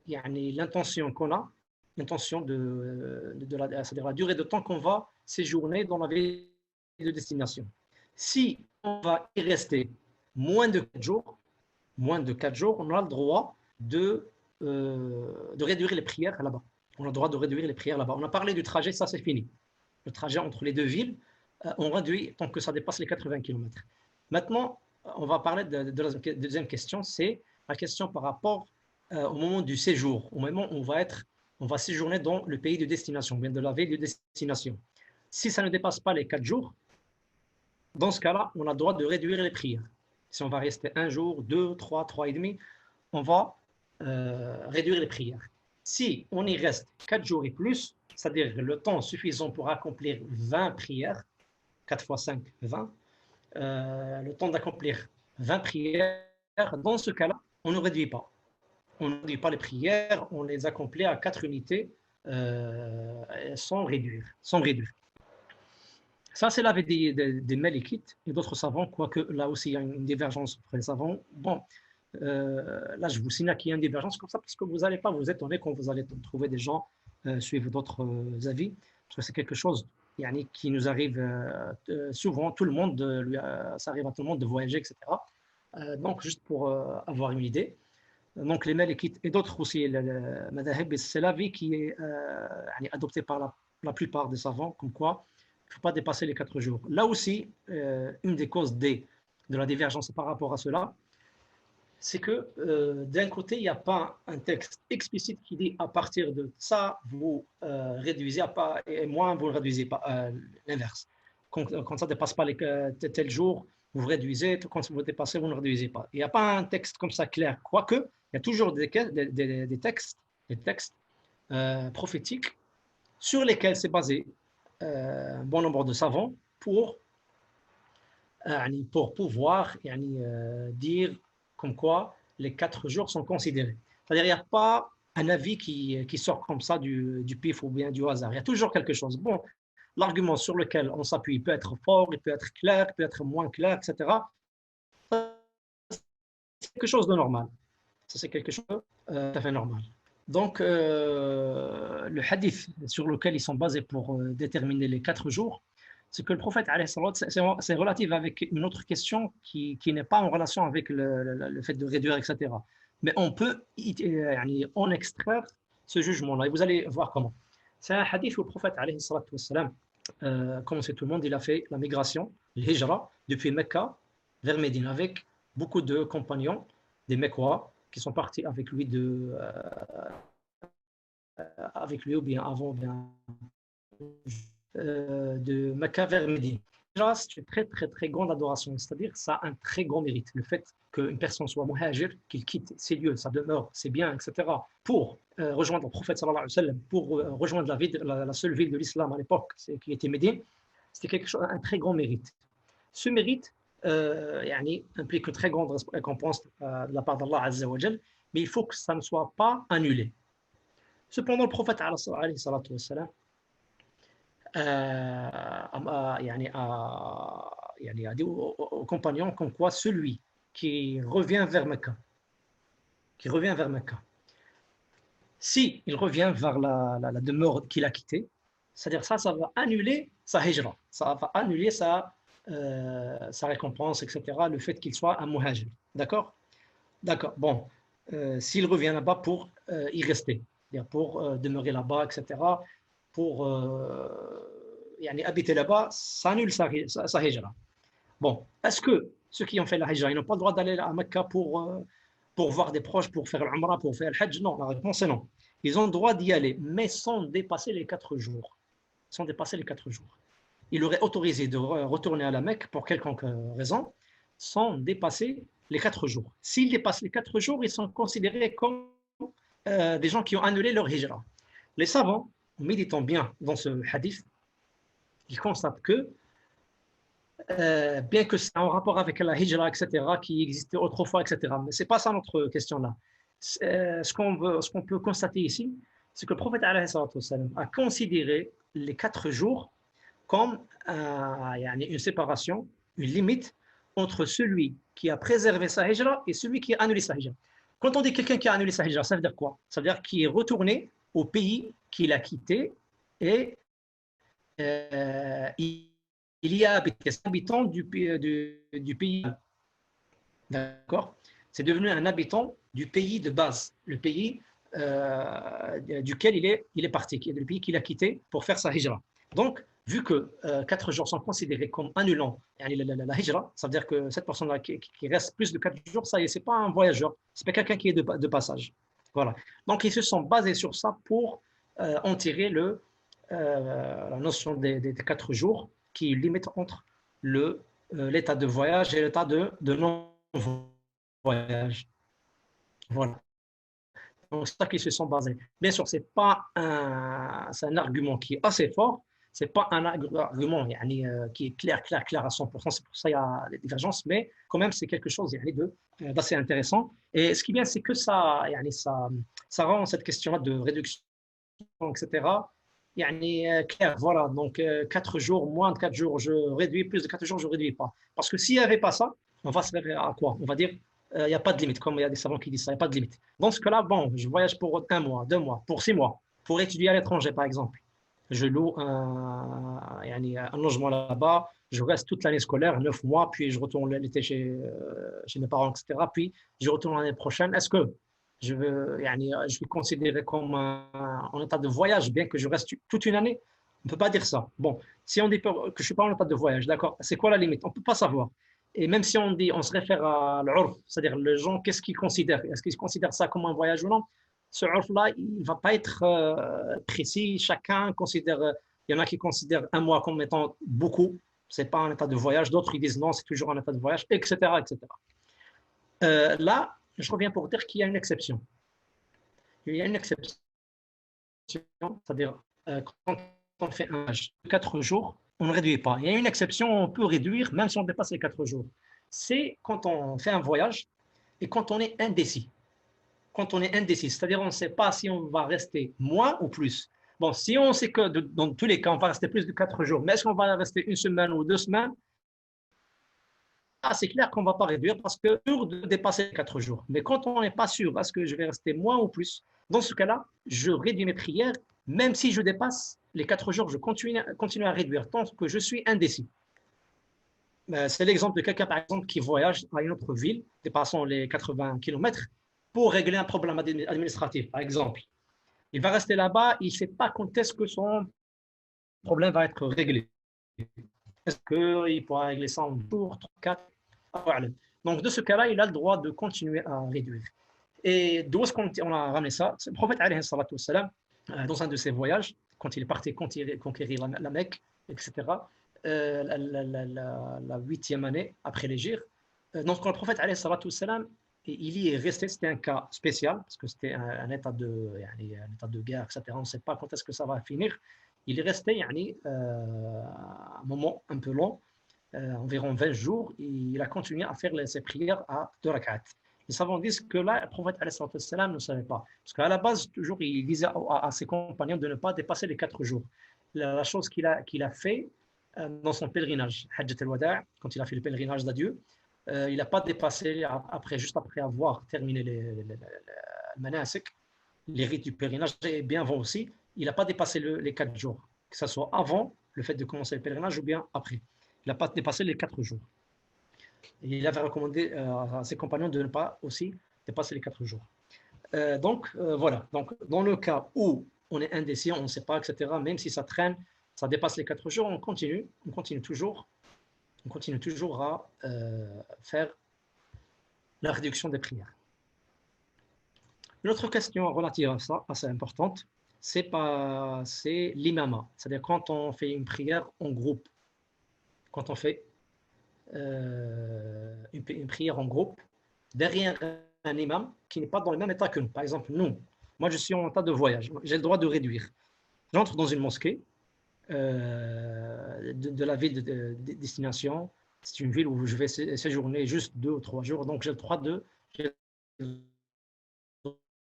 l'intention qu'on a, l'intention c'est-à-dire la durée de temps qu'on va séjourner dans la ville de destination. Si on va y rester moins de 4 jours, on a le droit de réduire les prières là-bas. On a le droit de réduire les prières là-bas. On a parlé du trajet, ça c'est fini. Le trajet entre les deux villes, on réduit tant que ça dépasse les 80 km. Maintenant, on va parler de la deuxième question, c'est la question par rapport au moment du séjour, au moment où on va séjourner dans le pays de destination, bien de la ville de destination. Si ça ne dépasse pas les 4 jours, dans ce cas-là, on a le droit de réduire les prières. Si on va rester 1 jour, 2, 3, 3 et demi, on va réduire les prières. Si on y reste 4 jours et plus, c'est-à-dire le temps suffisant pour accomplir 20 prières, 4 fois 5, 20, le temps d'accomplir 20 prières, dans ce cas-là, on ne réduit pas. On ne réduit pas les prières, on les accomplit à 4 unités sans réduire. Ça, c'est l'avis des Malikites et d'autres savants, quoique là aussi il y a une divergence entre les savants. Bon, là je vous signale qu'il y a une divergence comme ça parce que vous n'allez pas vous étonner quand vous allez trouver des gens suivre d'autres avis, parce que c'est quelque chose qui nous arrive souvent, tout le monde, ça arrive à tout le monde de voyager, etc. Donc, juste pour avoir une idée. Donc, les Malikites et d'autres aussi, le Madhahib, c'est l'avis qui est adopté par la plupart des savants, comme quoi il ne faut pas dépasser les 4 jours. Là aussi, une des causes de la divergence par rapport à cela, c'est que d'un côté, il n'y a pas un texte explicite qui dit à partir de ça, vous réduisez à pas, et moins, vous ne réduisez pas, l'inverse. Quand ça ne dépasse pas tel jour, vous réduisez, quand vous dépassez, vous ne réduisez pas. Il n'y a pas un texte comme ça clair, quoique il y a toujours des textes prophétiques sur lesquels s'est basé un bon nombre de savants pour pouvoir dire comme quoi les 4 jours sont considérés. C'est-à-dire qu'il n'y a pas un avis qui sort comme ça du pif ou bien du hasard. Il y a toujours quelque chose. Bon, l'argument sur lequel on s'appuie peut être fort, il peut être clair, il peut être moins clair, etc. C'est quelque chose de normal. Ça, c'est quelque chose de tout à fait normal. Donc, le hadith sur lequel ils sont basés pour déterminer les 4 jours, c'est que le prophète, c'est relatif avec une autre question qui n'est pas en relation avec le fait de réduire, etc. Mais on peut en extraire ce jugement-là. Et vous allez voir comment. C'est un hadith où le prophète, comme c'est tout le monde, il a fait la migration, l'hijra, depuis Mecca vers Médine, avec beaucoup de compagnons, des Mecquois, qui sont partis avec lui avec lui ou bien avant bien, de Mecca vers Médine. C'est une très très très grande adoration, c'est-à-dire ça a un très grand mérite. Le fait qu'une personne soit muhajir, qu'il quitte ses lieux, sa demeure, ses biens, etc., pour rejoindre le prophète sallallahu alayhi wa sallam, pour rejoindre la seule ville de l'islam à l'époque, qui était Médine, c'était quelque chose, un très grand mérite. Ce mérite implique une très grande récompense de la part d'Allah Azza wa Jal, mais il faut que ça ne soit pas annulé. Cependant, le prophète alayhi salatu wa sallam a dit aux compagnons comme quoi celui qui revient vers Mecca, si il revient vers la demeure qu'il a quittée, c'est-à-dire ça va annuler sa hijra, ça va annuler sa récompense, etc., le fait qu'il soit un muhajir. D'accord? D'accord. Bon, s'il revient là-bas pour y rester, c'est-à-dire pour demeurer là-bas, etc., pour habiter là-bas, ça annule sa hijra. Bon, est-ce que ceux qui ont fait la hijra, ils n'ont pas le droit d'aller à Mecca pour voir des proches, pour faire l'umrah, pour faire le hajj? Non, la réponse est non. Ils ont le droit d'y aller, mais sans dépasser les 4 jours. Sans dépasser les 4 jours. Il aurait autorisé de retourner à la Mecque pour quelconque raison, sans dépasser les 4 jours. S'ils dépassent les 4 jours, ils sont considérés comme des gens qui ont annulé leur hijra. Les savants, en méditant bien dans ce hadith, ils constatent que, bien que c'est en rapport avec la hijra, etc., qui existait autrefois, etc., mais ce n'est pas ça notre question là. Ce qu'on peut constater ici, c'est que le prophète a considéré les 4 jours comme une séparation, une limite entre celui qui a préservé sa hijra et celui qui a annulé sa hijra. Quand on dit quelqu'un qui a annulé sa hijra, ça veut dire quoi? Ça veut dire qu'il est retourné au pays qu'il a quitté et il y a habité, habitant du pays. D'accord? C'est devenu un habitant du pays de base, le pays duquel il est parti, le pays qu'il a quitté pour faire sa hijra. Donc, vu que 4 jours sont considérés comme annulant la hijra, ça veut dire que cette personne-là qui reste plus de 4 jours, ça y est, ce n'est pas un voyageur, ce n'est pas quelqu'un qui est de passage. Voilà. Donc, ils se sont basés sur ça pour en tirer la notion des 4 jours qui est limite entre l'état de voyage et l'état de non-voyage. Voilà. Donc, c'est ça qu'ils se sont basés. Bien sûr, c'est un argument qui est assez fort. Ce n'est pas un argument qui est clair à 100%. C'est pour ça qu'il y a des divergences. Mais quand même, c'est quelque chose d'assez intéressant. Et ce qui est bien, c'est que ça rend cette question-là de réduction, etc., clair. Voilà. Donc, 4 jours, moins de 4 jours, je réduis. Plus de 4 jours, je ne réduis pas. Parce que s'il n'y avait pas ça, on va se faire à quoi? On va dire il n'y a pas de limite, comme il y a des savants qui disent ça, il n'y a pas de limite. Dans ce cas-là, bon, je voyage pour 1 mois, 2 mois, pour 6 mois, pour étudier à l'étranger, par exemple. Je loue un logement là-bas, je reste toute l'année scolaire, 9 mois, puis je retourne l'été chez mes parents, etc. Puis je retourne l'année prochaine. Est-ce que je suis considéré comme en état de voyage, bien que je reste toute une année? On ne peut pas dire ça. Bon, si on dit que je ne suis pas en état de voyage, d'accord, c'est quoi la limite? On ne peut pas savoir. Et même si on se réfère à l'urf, c'est-à-dire les gens, qu'est-ce qu'ils considèrent? Est-ce qu'ils considèrent ça comme un voyage ou non? Ce urf-là, il ne va pas être précis. Chacun considère, il y en a qui considèrent un mois comme étant beaucoup, ce n'est pas un état de voyage. D'autres, ils disent non, c'est toujours un état de voyage, etc. etc. Là, je reviens pour dire qu'il y a une exception. Il y a une exception, c'est-à-dire quand on fait un voyage de 4 jours, on ne réduit pas. Il y a une exception, on peut réduire même si on dépasse les 4 jours. C'est quand on fait un voyage et quand on est indécis. Quand on est indécis, c'est-à-dire on ne sait pas si on va rester moins ou plus. Bon, si on sait que dans tous les cas, on va rester plus de 4 jours, mais est-ce qu'on va rester une semaine ou 2 semaines? Ah, c'est clair qu'on ne va pas réduire parce que sûr de dépasser les 4 jours. Mais quand on n'est pas sûr, est-ce que je vais rester moins ou plus? Dans ce cas-là, je réduis mes prières, même si je dépasse les 4 jours, je continue à réduire tant que je suis indécis. C'est l'exemple de quelqu'un, par exemple, qui voyage à une autre ville, dépassant les 80 km, pour régler un problème administratif, par exemple. Il va rester là-bas, il ne sait pas quand est-ce que son problème va être réglé. Est-ce qu'il pourra régler ça en jour, 3, 4? Donc, de ce cas-là, il a le droit de continuer à réduire. Et d'où est-ce qu'on a ramené ça? Le prophète, dans un de ses voyages, quand il est parti conquérir la Mecque, etc., la 8e année après l'Hégire, donc quand le prophète, il y est resté, c'était un cas spécial, parce que c'était un état de guerre, etc. On ne sait pas quand est-ce que ça va finir. Il est resté un moment un peu long, environ 20 jours, et il a continué à faire ses prières à 2 rak'at. Les savants disent que là, le prophète ne savait pas. Parce qu'à la base, toujours, il disait à ses compagnons de ne pas dépasser les 4 jours. La chose qu'il a fait dans son pèlerinage, Hajjat al-Wada', quand il a fait le pèlerinage d'adieu, il n'a pas dépassé, juste après avoir terminé les manasik, les rites du pèlerinage, et bien avant aussi, il n'a pas dépassé les 4 jours, que ce soit avant le fait de commencer le pèlerinage ou bien après. Il n'a pas dépassé les 4 jours. Et il avait recommandé à ses compagnons de ne pas aussi dépasser les 4 jours. Voilà. Donc, dans le cas où on est indécis, on ne sait pas, etc., même si ça traîne, ça dépasse les 4 jours, on continue toujours à faire la réduction des prières. Une autre question relative à ça, assez importante, c'est l'imama, c'est-à-dire quand on fait une prière en groupe, quand on fait une prière en groupe, derrière un imam qui n'est pas dans le même état que nous. Par exemple, moi je suis en état de voyage, j'ai le droit de réduire. J'entre dans une mosquée de la ville de destination, c'est une ville où je vais séjourner juste 2 ou 3 jours, donc j'ai le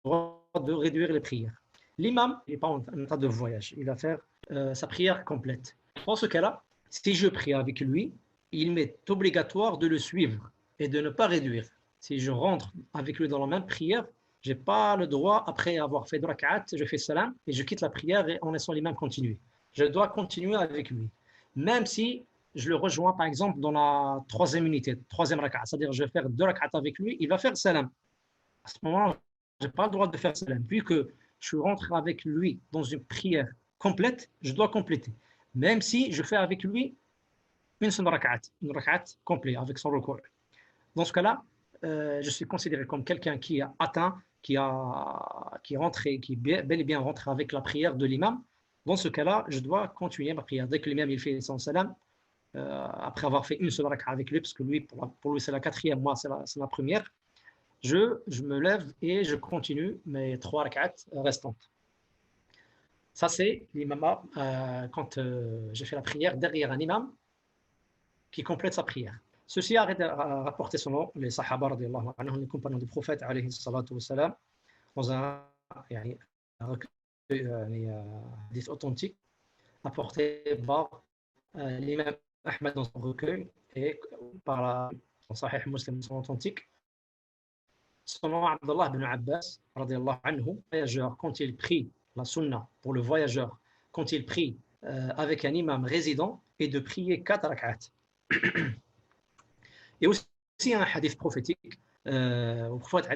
droit de réduire les prières. L'imam n'est pas en état de voyage, il va faire sa prière complète. Dans ce cas-là, si je prie avec lui, il m'est obligatoire de le suivre et de ne pas réduire. Si je rentre avec lui dans la même prière, je n'ai pas le droit, après avoir fait 2 rak'at, je fais salam et je quitte la prière et en laissant l'imam continuer. Je dois continuer avec lui. Même si je le rejoins, par exemple, dans la 3e unité, 3e rak'at, c'est-à-dire je vais faire 2 rak'at avec lui, il va faire salam. À ce moment-là, je n'ai pas le droit de faire salam. Puis que je rentre avec lui dans une prière complète, je dois compléter. Même si je fais avec lui une seule rak'at, une rak'at complète avec son recours. Dans ce cas-là, je suis considéré comme quelqu'un qui a atteint, qui est rentré, qui est bel et bien rentré avec la prière de l'imam. Dans ce cas-là, je dois continuer ma prière. Dès que l'imam il fait son salam, après avoir fait une seule rak'at avec lui, parce que lui, pour lui c'est la 4e, moi c'est la première, je me lève et je continue mes 3 rak'at restantes. Ça, c'est l'imam quand j'ai fait la prière derrière un imam qui complète sa prière. Ceci a rapporté selon les Sahaba, les compagnons du prophète, dans un recueil authentique, apporté par l'imam Ahmed dans son recueil et par son Sahih Muslim, son authentique. Selon Abdullah ibn Abbas, voyageur, quand il prie la sunna pour le voyageur, quand il prie avec un imam résident, et de prier 4 rak'at. Il y a aussi un hadith prophétique où le prophète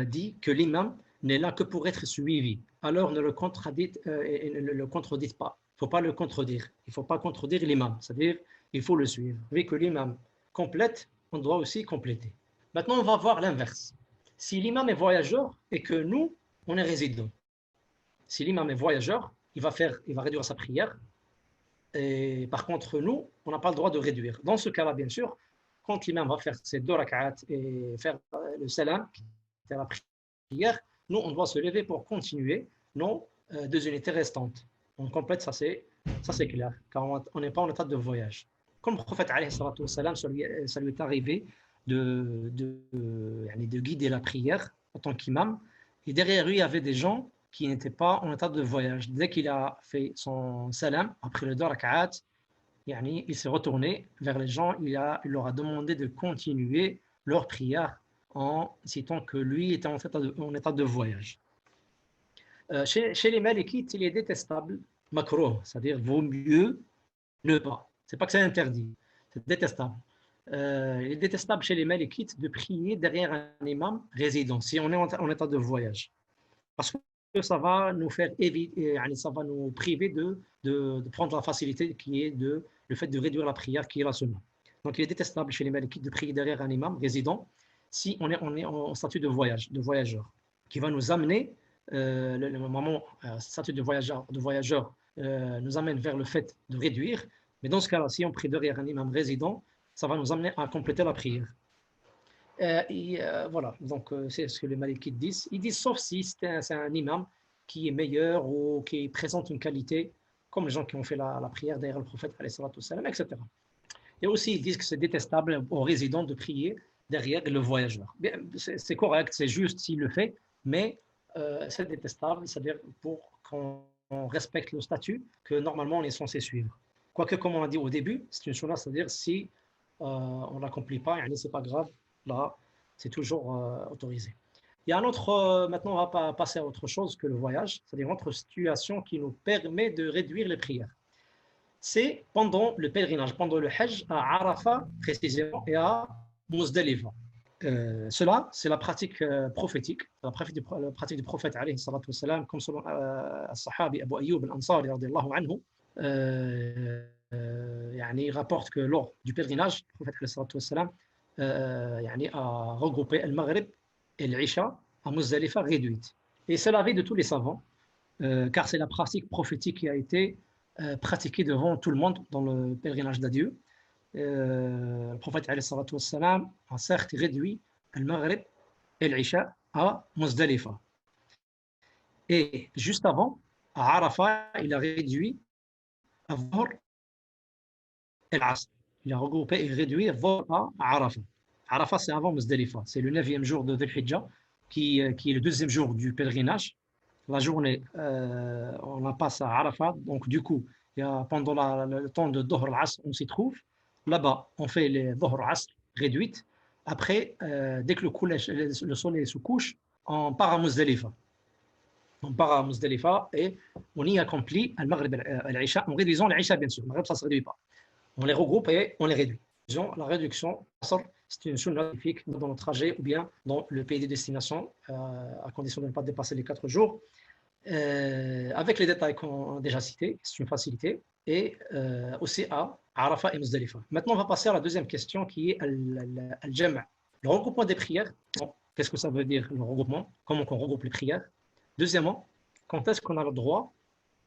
dit que l'imam n'est là que pour être suivi. Alors ne le contredite pas. Il ne faut pas le contredire. Il ne faut pas contredire l'imam. C'est-à-dire, il faut le suivre. Vu que l'imam complète, on doit aussi compléter. Maintenant, on va voir l'inverse. Si l'imam est voyageur et que nous, on est résident, si l'imam est voyageur, il va réduire sa prière. Et par contre, nous, on n'a pas le droit de réduire. Dans ce cas-là, bien sûr, quand l'imam va faire ses 2 rak'at et faire le salam, faire la prière, nous, on doit se lever pour continuer nos 2 unités restantes. On complète, ça c'est clair, car on n'est pas en état de voyage. Comme le prophète, ça lui est arrivé de guider la prière en tant qu'imam. Et derrière lui, il y avait des gens qui n'étaient pas en état de voyage. Dès qu'il a fait son salam, après le 2 rak'at, il s'est retourné vers les gens, il leur a demandé de continuer leur prière en citant que lui était en état de voyage. Chez les Malikites, il est détestable, makruh, c'est-à-dire vaut mieux ne pas. C'est pas que c'est interdit, c'est détestable. Il est détestable chez les Malikites de prier derrière un imam résident, si on est en état de voyage. Parce que ça va nous faire éviter, ça va nous priver de prendre la facilité qui est le fait de réduire la prière qui est la sunna. Donc il est détestable chez les Malikites de prier derrière un imam résident si on est en statut de voyageur, qui va nous amener, le moment, statut de voyageur nous amène vers le fait de réduire, mais dans ce cas-là, si on prie derrière un imam résident, ça va nous amener à compléter la prière. Voilà, donc c'est ce que les Malikites disent. Ils disent sauf si c'est un imam qui est meilleur ou qui présente une qualité, comme les gens qui ont fait la prière derrière le prophète, etc. Et aussi, ils disent que c'est détestable aux résidents de prier derrière le voyageur. C'est correct, c'est juste s'il le fait, mais c'est détestable, c'est-à-dire pour qu'on respecte le statut que normalement on est censé suivre. Quoique, comme on a dit au début, c'est une sunna, c'est-à-dire si on ne l'accomplit pas, c'est pas grave, là, c'est toujours autorisé. Il y a un autre, maintenant on va passer à autre chose que le voyage, c'est-à-dire une autre situation qui nous permet de réduire les prières. C'est pendant le pèlerinage, pendant le Hajj à Arafat précisément et à Muzdalifa. Cela, c'est la pratique prophétique, la pratique du prophète alayhi salatu wassalam, comme selon al-Sahabi Abu Ayyub al-Ansari radiyallahu anhu. Il rapporte que lors du pèlerinage, le prophète alayhi salatu wassalam a regroupé le Maghrib et l'Isha à Muzdalifa réduite. Et c'est l'avis de tous les savants, car c'est la pratique prophétique qui a été pratiquée devant tout le monde dans le pèlerinage d'adieu. Le prophète a certes réduit le Maghrib et l'Isha à Muzdalifa. Et juste avant, à Arafat, il a réduit à Dhuhr et l'Asr. Il a regroupé et réduit Dhuhr à Arafat. Arafat, c'est avant Muzdalifa. C'est le 9e jour de Dhul Hijjah, qui est le 2e jour du pèlerinage. La journée, on la passe à Arafat. Donc, du coup, pendant le temps de Dhuhr al-Asr, on s'y trouve. Là-bas, on fait les Dhuhr al-Asr réduites. Après, dès que le soleil se couche, on part à Muzdalifa. On part à Muzdalifa et on y accomplit al-Maghrib et l'Isha, en réduisant l'Isha, bien sûr. Le Maghrib, ça ne se réduit pas. On les regroupe et on les réduit. La réduction, c'est une sunna spécifique dans le trajet ou bien dans le pays de destination, à condition de ne pas dépasser les 4 jours. Avec les détails qu'on a déjà cités, c'est une facilité, et aussi à Arafat et Muzdalifa. Maintenant, on va passer à la deuxième question qui est al-jam', le regroupement des prières. Qu'est-ce que ça veut dire le regroupement? Comment on regroupe les prières? Deuxièmement, quand est-ce qu'on a le droit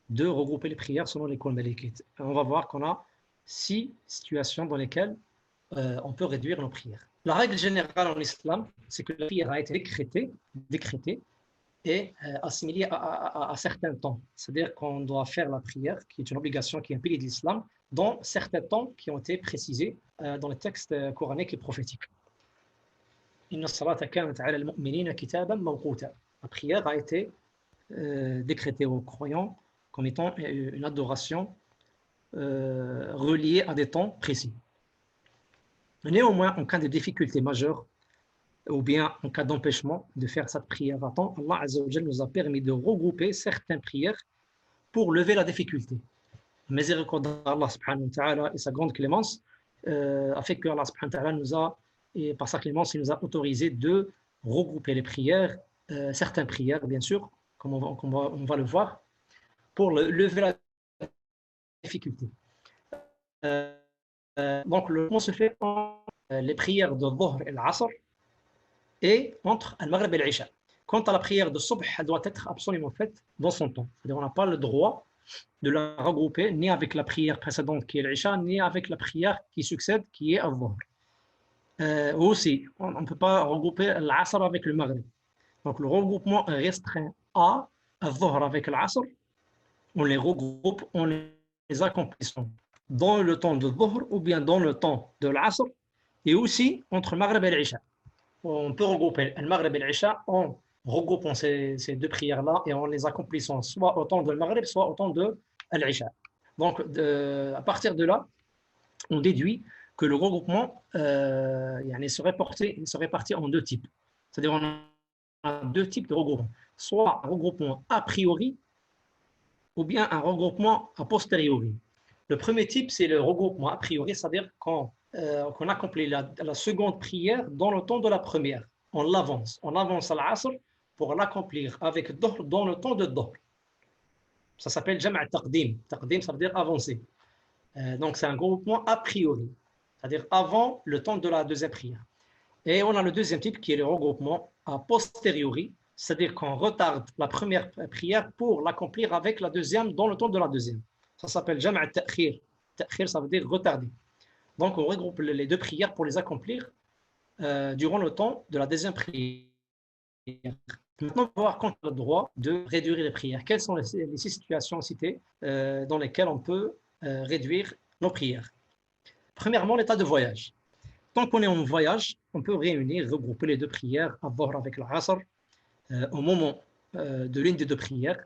de regrouper les prières selon les qawls malikites? On va voir qu'on a 6 situations dans lesquelles on peut réduire nos prières. La règle générale en islam, c'est que la prière a été décrétée et assimilée à certains temps. C'est-à-dire qu'on doit faire la prière, qui est une obligation, qui est un pilier de l'islam, dans certains temps qui ont été précisés dans les textes coraniques et prophétiques. Inna salata kanat ala al-mu'minina kitaban mawquta. La prière a été décrétée aux croyants comme étant une adoration reliée à des temps précis. Néanmoins, en cas de difficulté majeure, ou bien en cas d'empêchement de faire cette prière à temps, Allah Azza wa Jalla nous a permis de regrouper certaines prières pour lever la difficulté. La miséricorde d'Allah subhanahu wa ta'ala et sa grande clémence a fait que Allah subhanahu wa ta'ala et par sa clémence, il nous a autorisé de regrouper les prières, certaines prières bien sûr, comme on va le voir, pour lever la difficulté. Donc, le regroupement se fait entre les prières de Dhuhr et l'Asr et entre Al-Maghrib et l'Isha. Quant à la prière de Subh, elle doit être absolument faite dans son temps. C'est-à-dire on n'a pas le droit de la regrouper ni avec la prière précédente qui est l'Isha, ni avec la prière qui succède qui est Al-Dhuhr. Aussi, on ne peut pas regrouper l'Asr avec le Maghrib. Donc le regroupement est restreint à Al-Dhuhr avec l'Asr. On les regroupe en les accomplissant dans le temps de Dhuhr ou bien dans le temps de l'Asr et aussi entre Maghrib et l'Isha. On peut regrouper le Maghrib et l'Isha en regroupant ces deux prières-là et en les accomplissant soit au temps de Maghrib, soit au temps de l'Isha. Donc, à partir de là, on déduit que le regroupement se répartit en deux types. C'est-à-dire on a deux types de regroupement. Soit un regroupement a priori ou bien un regroupement a posteriori. Le premier type, c'est le regroupement a priori, c'est-à-dire qu'on accomplit la seconde prière dans le temps de la première. On l'avance à l'Asr pour l'accomplir avec Dhuhr dans le temps de Dhuhr. Ça s'appelle Jam' al-Taqdim. Taqdim, ça veut dire avancer. Donc c'est un regroupement a priori, c'est-à-dire avant le temps de la deuxième prière. Et on a le deuxième type qui est le regroupement a posteriori, c'est-à-dire qu'on retarde la première prière pour l'accomplir avec la deuxième dans le temps de la deuxième. Ça s'appelle Jam' al-Ta'khir. Ta'khir, ça veut dire retarder. Donc on regroupe les deux prières pour les accomplir durant le temps de la deuxième prière. Maintenant, on va voir quand on a le droit de réduire les prières. Quelles sont les 6 situations citées dans lesquelles on peut réduire nos prières? Premièrement, l'état de voyage. Tant qu'on est en voyage, on peut réunir, regrouper les deux prières, Dhuhr avec l'Asr, au moment de l'une des deux prières,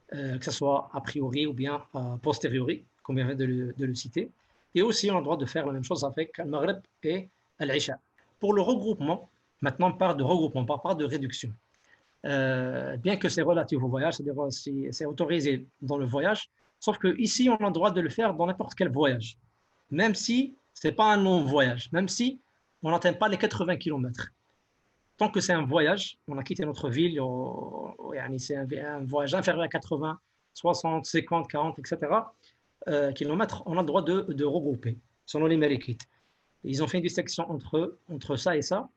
que ce soit a priori ou bien a posteriori, comme on vient de le citer. Et aussi, on a le droit de faire la même chose avec Al-Maghrib et Al-Isha. Pour le regroupement, maintenant on parle de regroupement, on parle de réduction. Bien que c'est relatif au voyage, c'est-à-dire c'est autorisé dans le voyage, sauf qu'ici, on a le droit de le faire dans n'importe quel voyage, même si ce n'est pas un long voyage, même si on n'atteint pas les 80 km. Tant que c'est un voyage, on a quitté notre ville, c'est un voyage inférieur à 80, 60, 50, 40, etc. Kilomètres, on a le droit de regrouper, selon les Malikites. Ils ont fait une distinction entre ça et ça.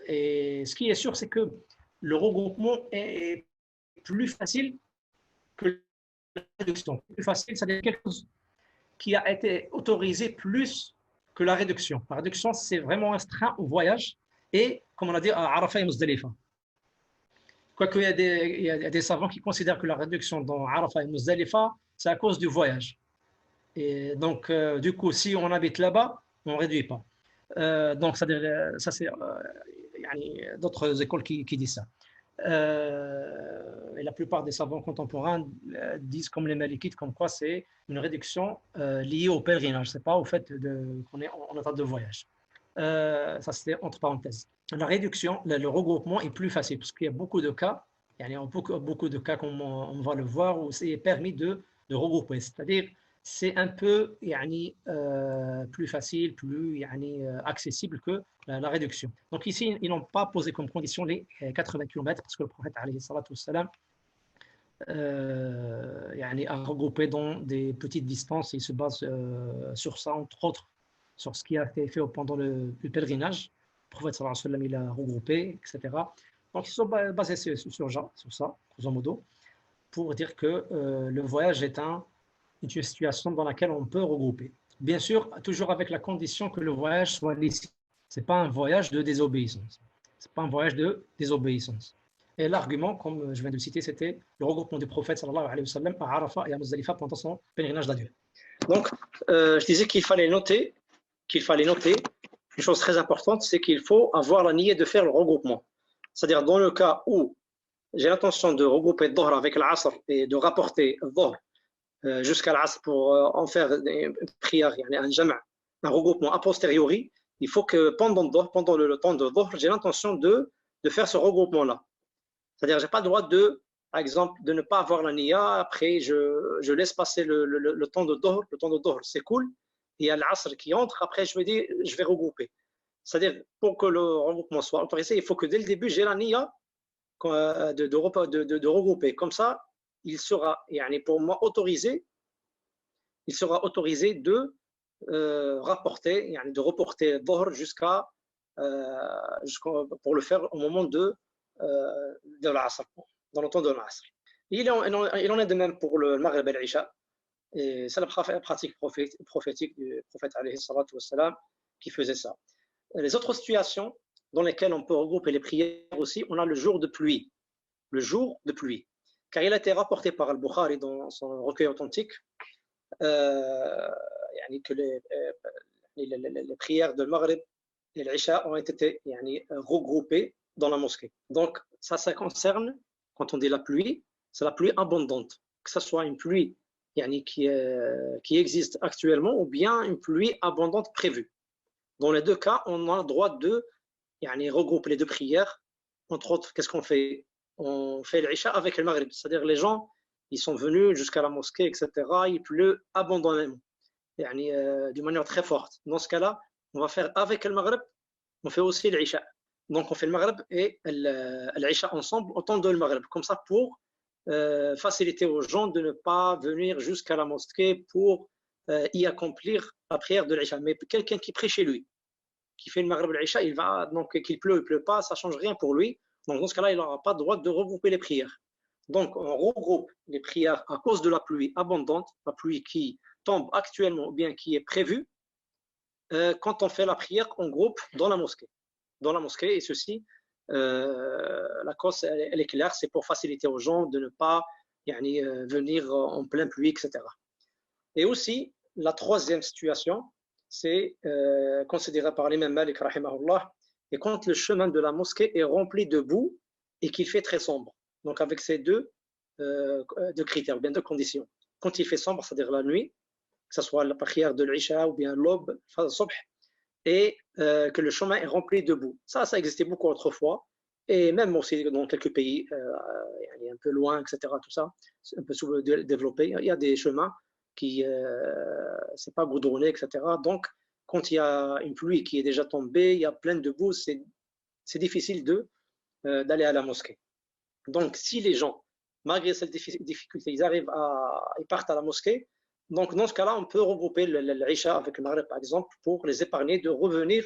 Et ce qui est sûr, c'est que le regroupement est plus facile que la réduction. Plus facile, c'est-à-dire quelque chose qui a été autorisé plus que la réduction. La réduction, c'est vraiment restreint au voyage et, comme on a dit, à Arafat et Muzdalifa. Quoique il y a des savants qui considèrent que la réduction dans Arafat et Muzdalifa, c'est à cause du voyage. Et donc, du coup, si on habite là-bas, on ne réduit pas. Donc, ça c'est d'autres écoles qui disent ça. Et la plupart des savants contemporains disent comme les Malikites, comme quoi c'est une réduction liée au pèlerinage, c'est pas au fait qu'on est en état de voyage. Ça c'était entre parenthèses. La réduction, le regroupement est plus facile parce qu'il y a beaucoup de cas, il y a beaucoup de cas comme on va le voir où c'est permis de regrouper, c'est-à-dire c'est un peu plus facile, plus accessible que la réduction. Donc ici, ils n'ont pas posé comme condition les 80 km parce que le prophète a regroupé dans des petites distances. Il se base sur ça, entre autres, sur ce qui a été fait pendant le pèlerinage. Le prophète il a regroupé, etc. Donc ils sont basés sur ça, grosso modo, pour dire que le voyage est une situation dans laquelle on peut regrouper. Bien sûr, toujours avec la condition que le voyage soit licite. Ce n'est pas un voyage de désobéissance. Ce n'est pas un voyage de désobéissance. Et l'argument, comme je viens de le citer, c'était le regroupement du prophète sallallahu alayhi wa sallam à Arafat et à Muzdalifa pendant son pèlerinage d'adieu. Donc, je disais qu'il fallait noter une chose très importante, c'est qu'il faut avoir la niyyah de faire le regroupement. C'est-à-dire dans le cas où j'ai l'intention de regrouper Dhuhr avec l'Asr et de rapporter Dhuhr jusqu'à l'Asr pour en faire une prière, un regroupement a posteriori, il faut que pendant le temps de Dhuhr, j'ai l'intention de faire ce regroupement-là. C'est-à-dire, je n'ai pas le droit par exemple, de ne pas avoir la niya, après je laisse passer le temps de Dhuhr, c'est cool, et il y a l'Asr qui entre, après je me dis, je vais regrouper. C'est-à-dire, pour que le regroupement soit autorisé, il faut que dès le début, j'ai la niya de regrouper. Comme ça, il sera pour moi autorisé il sera autorisé de reporter Dhuhr pour le faire au moment de l'Asr, dans le temps de l'Asr. Il en est de même pour le Maghrib et l'Isha. Et c'est la pratique prophétique du prophète alayhi salatu wassalam qui faisait ça. Les autres situations dans lesquelles on peut regrouper les prières aussi, on a le jour de pluie. Le jour de pluie. Car il a été rapporté par Al-Bukhari dans son recueil authentique que les prières de Maghrib et l'Isha ont été regroupées dans la mosquée. Donc, ça concerne, quand on dit la pluie, c'est la pluie abondante. Que ce soit une pluie qui existe actuellement ou bien une pluie abondante prévue. Dans les deux cas, on a le droit de regrouper les deux prières. Entre autres, qu'est-ce qu'on fait? On fait l'Isha avec le Maghrib. C'est-à-dire les gens, ils sont venus jusqu'à la mosquée, etc. Il pleut abondamment, d'une manière très forte. Dans ce cas-là, on va faire avec le Maghrib, on fait aussi l'Isha. Donc on fait le Maghrib et l'Isha ensemble au temps de le Maghrib. Comme ça, pour faciliter aux gens de ne pas venir jusqu'à la mosquée pour y accomplir la prière de l'Isha. Mais quelqu'un qui prie chez lui, qui fait le Maghrib et l'Isha, il va, donc qu'il pleut ou il ne pleut pas, ça ne change rien pour lui. Donc dans ce cas-là, il n'aura pas le droit de regrouper les prières. Donc on regroupe les prières à cause de la pluie abondante, la pluie qui tombe actuellement ou bien qui est prévue. Quand on fait la prière, on groupe dans la mosquée. Dans la mosquée, et ceci, la cause, elle est claire, c'est pour faciliter aux gens de ne pas venir en pleine pluie, etc. Et aussi, la troisième situation, c'est considéré par l'imam Malik, rahimahullah, et quand le chemin de la mosquée est rempli de boue et qu'il fait très sombre. Donc avec ces deux critères, bien deux conditions. Quand il fait sombre, c'est-à-dire la nuit, que ce soit la prière de l'Isha ou bien l'aube, le subh, et que le chemin est rempli de boue. Ça existait beaucoup autrefois, et même aussi dans quelques pays un peu loin, etc. Tout ça, c'est un peu sous-développé. Il y a des chemins qui c'est pas goudronné, etc. Donc, quand il y a une pluie qui est déjà tombée, il y a plein de boue, c'est difficile d'aller à la mosquée. Donc, si les gens, malgré cette difficulté, ils partent à la mosquée, donc dans ce cas-là, on peut regrouper l'Isha avec le Maghrib, par exemple, pour les épargner de revenir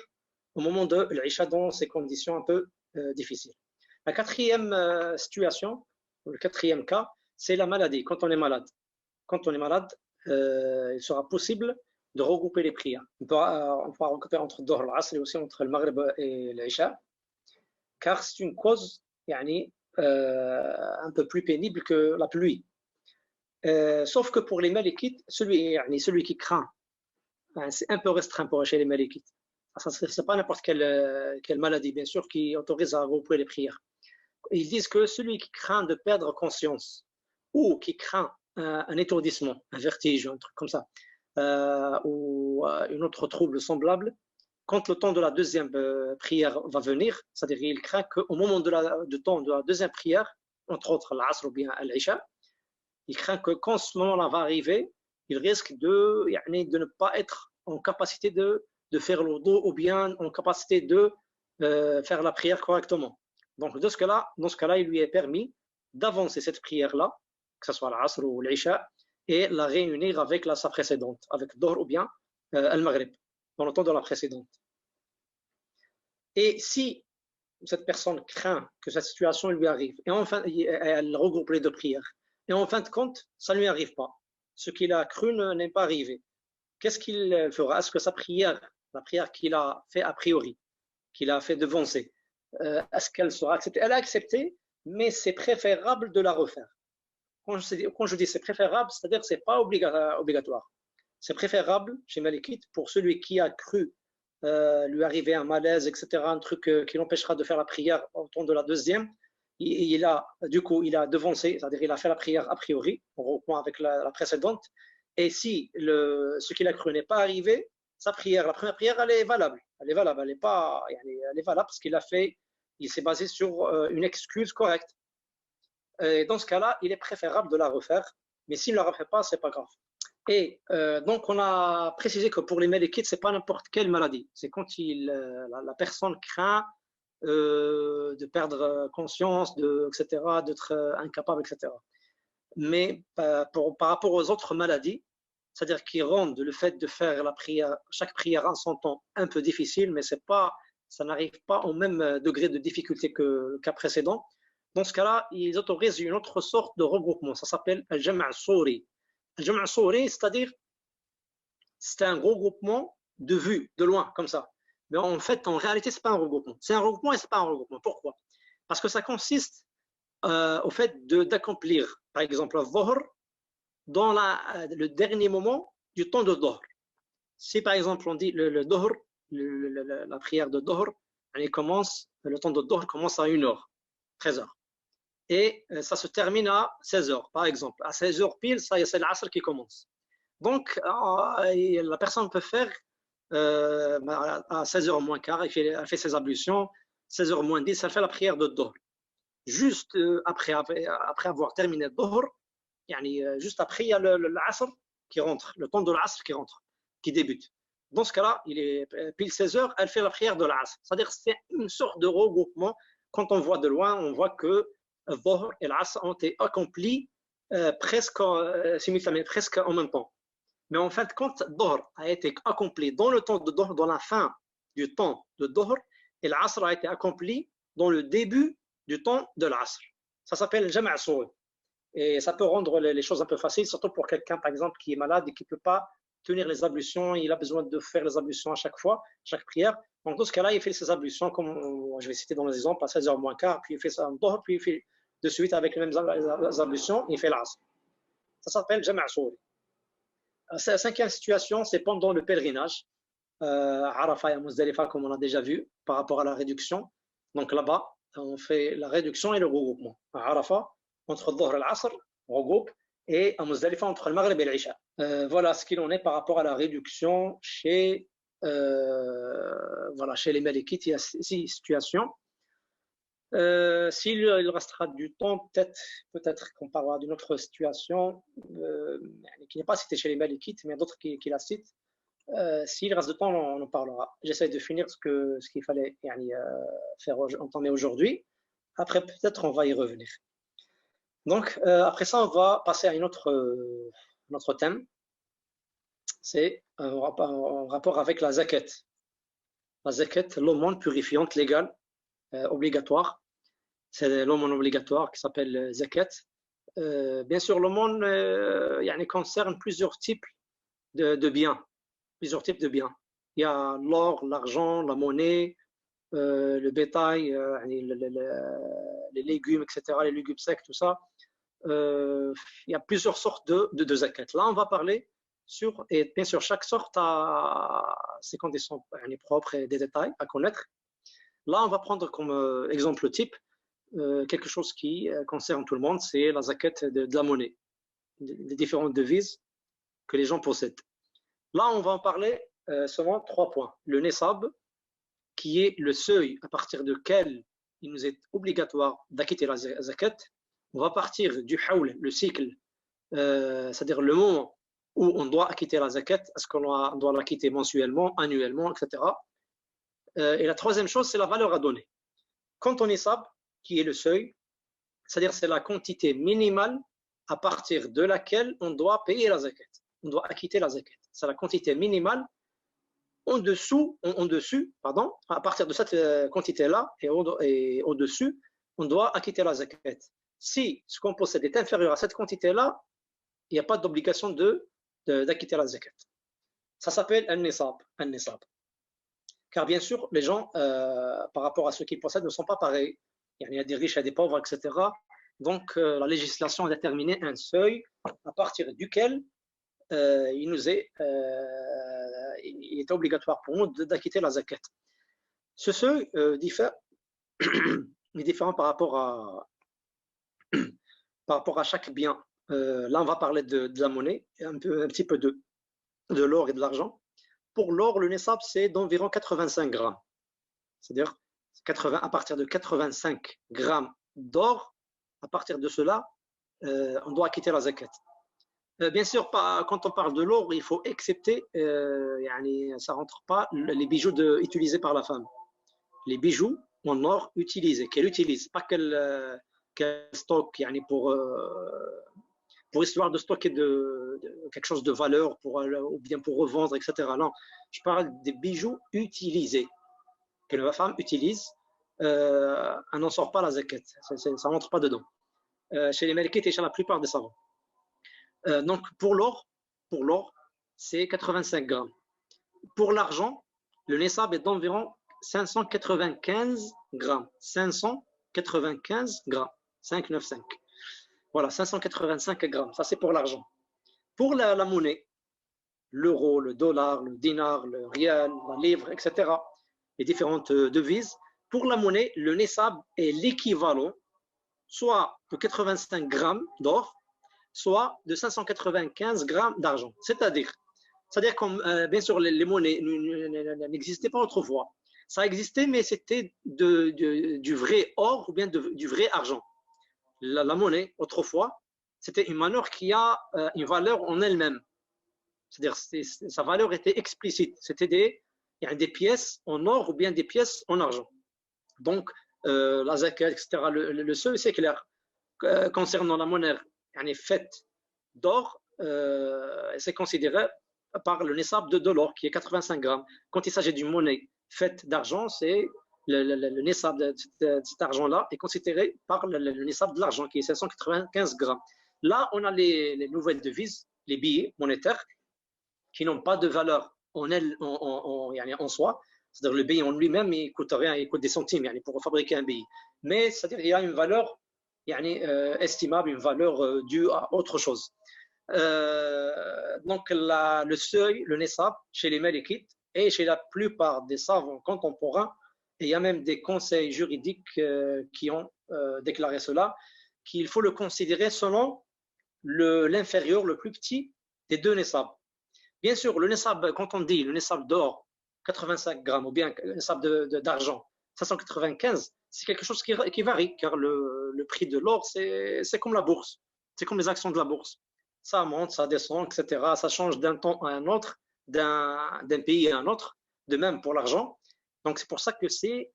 au moment de l'Isha dans ces conditions un peu difficiles. La quatrième situation, le quatrième cas, c'est la maladie, quand on est malade. Quand on est malade, il sera possible de regrouper les prières. On pourra regrouper entre Dhuhr et l'Asr et aussi entre le Maghrib et l'Isha, car c'est une cause un peu plus pénible que la pluie. Sauf que pour les Malikites, celui qui craint, c'est un peu restreint pour chez les Malikites. Ce n'est pas n'importe quelle maladie, bien sûr, qui autorise à regrouper les prières. Ils disent que celui qui craint de perdre conscience ou qui craint un étourdissement, un vertige, un truc comme ça, ou une autre trouble semblable, quand le temps de la deuxième prière va venir, c'est-à-dire il craint qu'au moment du temps de la deuxième prière, entre autres l'Asr ou bien l'Isha, il craint que quand ce moment-là va arriver, il risque de ne pas être en capacité de faire le wudu ou bien en capacité de faire la prière correctement. Donc dans ce cas-là, il lui est permis d'avancer cette prière-là, que ce soit l'Asr ou l'Isha, et la réunir avec sa précédente, avec Dhuhr ou bien Al-Maghrib, dans le temps de la précédente. Et si cette personne craint que cette situation lui arrive, et enfin elle regroupe les deux prières, et en fin de compte, ça ne lui arrive pas. Ce qu'il a cru n'est pas arrivé. Qu'est-ce qu'il fera? Est-ce que sa prière, la prière qu'il a fait a priori, qu'il a fait devancer, est-ce qu'elle sera acceptée? Elle a accepté, mais c'est préférable de la refaire. Quand je dis c'est préférable, c'est-à-dire que ce n'est pas obligatoire. C'est préférable chez Malikite pour celui qui a cru lui arriver un malaise, etc., un truc qui l'empêchera de faire la prière au temps de la deuxième. Il a devancé, c'est-à-dire il a fait la prière a priori, en reprend avec la précédente. Et si ce qu'il a cru n'est pas arrivé, sa prière, la première prière, elle est valable. Elle est valable parce il s'est basé sur une excuse correcte. Et dans ce cas-là, il est préférable de la refaire. Mais s'il ne la refait pas, c'est pas grave. Et donc, on a précisé que pour les Malikites, ce n'est pas n'importe quelle maladie. C'est quand la personne craint de perdre conscience, etc., d'être incapable, etc. Mais par rapport aux autres maladies, c'est-à-dire qui rendent le fait de faire la prière, chaque prière en son temps un peu difficile, mais c'est pas, ça n'arrive pas au même degré de difficulté que le cas précédent. Dans ce cas-là, ils autorisent une autre sorte de regroupement. Ça s'appelle le Jam' al-Souri. Le Jam' al-Souri, c'est-à-dire c'est un regroupement de vue, de loin, comme ça. Mais en fait, en réalité, ce n'est pas un regroupement. C'est un regroupement et ce n'est pas un regroupement. Pourquoi? Parce que ça consiste au fait d'accomplir, par exemple, le Dhuhr dans le dernier moment du temps de Dhuhr. Si, par exemple, on dit le Dhuhr, la prière de Dhuhr, le temps de Dhuhr commence à 1h, 13h. Et ça se termine à 16h, par exemple. À 16h pile, c'est l'Asr qui commence. Donc, la personne peut faire à 16h moins quart, elle fait ses ablutions, 16h moins 10, elle fait la prière de Dhuhr. Juste après avoir terminé Dhuhr, juste après, il y a l'Asr qui rentre, le temps de l'Asr qui rentre, qui débute. Dans ce cas-là, il est pile 16h, elle fait la prière de l'Asr. C'est-à-dire que c'est une sorte de regroupement. Quand on voit de loin, on voit que Dhuhr et l'Asr ont été accomplis presque simultanément, presque en même temps. Mais en fait, quand Dhuhr a été accompli dans le temps de Dhuhr, dans la fin du temps de Dhuhr, et l'Asr a été accompli dans le début du temps de l'Asr. Ça s'appelle Jam' al-Souri. Et ça peut rendre les choses un peu faciles, surtout pour quelqu'un, par exemple, qui est malade et qui ne peut pas tenir les ablutions. Il a besoin de faire les ablutions à chaque fois, chaque prière. Donc, dans ce cas-là, il fait ses ablutions, comme je vais citer dans les exemples, à 16h moins quart, puis il fait ça en Dhuhr, puis il fait de suite avec les mêmes ablutions, il fait l'Asr. Ça s'appelle Jam' al-Souri. La cinquième situation, c'est pendant le pèlerinage, Arafat et Muzdalifa, comme on a déjà vu, par rapport à la réduction. Donc là-bas, on fait la réduction et le regroupement. À Arafat, entre Dhuhr et l'Asr, on regroupe, et à Muzdalifa, entre le Maghrib et l'Isha. Voilà ce qu'il en est par rapport à la réduction chez les Malikites. Il y a 6 situations. S'il restera du temps, peut-être qu'on parlera d'une autre situation qui n'est pas citée chez les Malikites, mais il y a d'autres qui la citent. S'il reste du temps, on en parlera. J'essaie de finir ce qu'il fallait faire entamer aujourd'hui. Après, peut-être on va y revenir. Donc, après ça, on va passer à un autre thème. C'est en rapport avec la zakat. La zakat, l'aumône purifiante légale, obligatoire. C'est l'aumône obligatoire qui s'appelle zakat. Bien sûr, l'aumône concerne plusieurs types de biens. Plusieurs types de biens. Il y a l'or, l'argent, la monnaie, le bétail, les légumes, etc., les légumes secs, tout ça. Il y a plusieurs sortes de zakat. Là, on va parler et bien sûr, chaque sorte a ses conditions propres et des détails à connaître. Là, on va prendre comme exemple type quelque chose qui concerne tout le monde, c'est la zakat de la monnaie, des différentes devises que les gens possèdent. Là, on va en parler seulement 3 points. Le nisab, qui est le seuil à partir duquel il nous est obligatoire d'acquitter la zakat. On va partir du hawl, le cycle, c'est-à-dire le moment où on doit acquitter la zakat, est-ce qu'on doit l'acquitter mensuellement, annuellement, etc. Et la troisième chose, c'est la valeur à donner. Quant au nisab, qui est le seuil, c'est-à-dire c'est la quantité minimale à partir de laquelle on doit payer la zakat. On doit acquitter la zakat. C'est la quantité minimale à partir de cette quantité-là et au-dessus, on doit acquitter la zakat. Si ce qu'on possède est inférieur à cette quantité-là, il n'y a pas d'obligation d'acquitter la zakat. Ça s'appelle un nisab. Car bien sûr, les gens, par rapport à ce qu'ils possèdent, ne sont pas pareils. Il y a des riches et des pauvres, etc. Donc, la législation a déterminé un seuil à partir duquel il est obligatoire pour nous d'acquitter la zakat. Ce seuil est différent par rapport à chaque bien. Là, on va parler de la monnaie, un petit peu de l'or et de l'argent. Pour l'or, le nisab, c'est d'environ 85 grammes. C'est-à-dire à partir de 85 grammes d'or, à partir de cela, on doit acquitter la zakat. Bien sûr, quand on parle de l'or, il faut excepter, ça ne rentre pas les bijoux utilisés par la femme. Les bijoux en or utilisés, qu'elle utilise, pas qu'elle stocke pour pour histoire de stocker quelque chose de valeur ou bien pour revendre, etc. Non, je parle des bijoux utilisés que la femme utilise. Elle n'en sort pas la zakat, ça ne rentre pas dedans. Chez les Malikites et chez la plupart des savants. Donc pour l'or, c'est 85 grammes. Pour l'argent, le nisab est d'environ 595 grammes. 595 grammes. 595. Voilà, 585 grammes. Ça, c'est pour l'argent. Pour la monnaie, l'euro, le dollar, le dinar, le rial, la livre, etc., les différentes devises, pour la monnaie, le nisab est l'équivalent soit de 85 grammes d'or, soit de 595 grammes d'argent. C'est-à-dire que, bien sûr, les monnaies n'existaient pas autrefois. Ça existait, mais c'était du vrai or ou bien du vrai argent. La monnaie, autrefois, c'était une valeur qui a une valeur en elle-même. C'est-à-dire sa valeur était explicite. C'était des pièces en or ou bien des pièces en argent. Donc, la zakat, etc., le seuil, c'est clair. Concernant la monnaie faite d'or, c'est considéré par le nisab de l'or, qui est 85 grammes. Quand il s'agit d'une monnaie faite d'argent, c'est le nisab de cet argent-là est considéré par le nisab de l'argent, qui est 595 grammes. Là, on a les nouvelles devises, les billets monétaires, qui n'ont pas de valeur en soi. C'est-à-dire le billet en lui-même, il coûte rien, il coûte des centimes pour fabriquer un billet. Mais c'est-à-dire qu'il y a une valeur estimable, une valeur due à autre chose. Donc le seuil, le nisab, chez les Malikites et chez la plupart des savants contemporains, et il y a même des conseils juridiques qui ont déclaré cela, qu'il faut le considérer selon l'inférieur, le plus petit des deux nisabs. Bien sûr, le nisab, quand on dit le nisab d'or, 85 grammes, ou bien le nisab d'argent, 595, c'est quelque chose qui varie, car le prix de l'or, c'est comme la bourse, c'est comme les actions de la bourse. Ça monte, ça descend, etc. Ça change d'un temps à un autre, d'un pays à un autre, de même pour l'argent. Donc c'est pour ça que c'est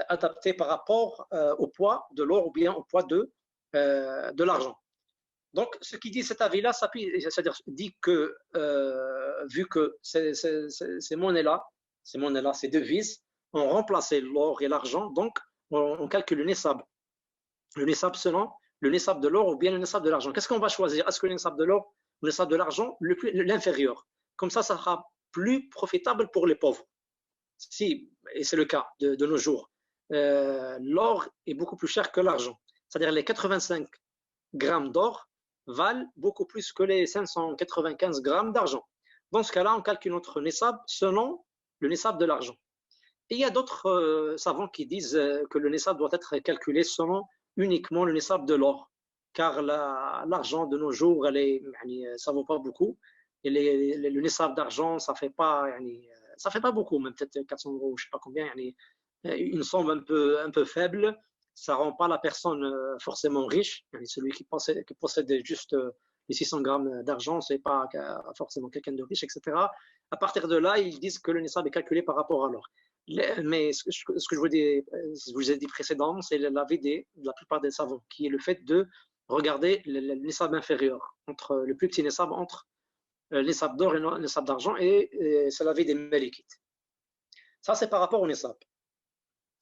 adapté par rapport au poids de l'or ou bien au poids de l'argent. Donc, ce qui dit cet avis-là, c'est-à-dire dit que vu que ces monnaies-là, ces devises, ont remplacé l'or et l'argent, donc on calcule le nisab. Le nisab selon le nisab de l'or ou bien le nisab de l'argent. Qu'est-ce qu'on va choisir? Est-ce que le nisab de l'or ou le nisab de l'argent, l'inférieur? Comme ça sera plus profitable pour les pauvres. Si, et c'est le cas de nos jours, l'or est beaucoup plus cher que l'argent. C'est-à-dire les 85 grammes d'or valent beaucoup plus que les 595 grammes d'argent. Dans ce cas-là, on calcule notre nisab selon le nisab de l'argent. Et il y a d'autres savants qui disent que le nisab doit être calculé selon uniquement le nisab de l'or, car l'argent de nos jours, ça ne vaut pas beaucoup. Et le nisab d'argent, ça fait pas beaucoup, même peut-être 400 euros, je ne sais pas combien, une somme un peu faible. Ça ne rend pas la personne forcément riche. Celui qui possède juste les 600 grammes d'argent, ce n'est pas forcément quelqu'un de riche, etc. À partir de là, ils disent que le nisab est calculé par rapport à l'or. Mais ce que je vous ai dit précédemment, c'est l'avis de la plupart des savants, qui est le fait de regarder le nisab inférieur, entre le plus petit nisab entre le nisab d'or et le nisab d'argent, et c'est l'avis des Malikites. Ça, c'est par rapport au nisab.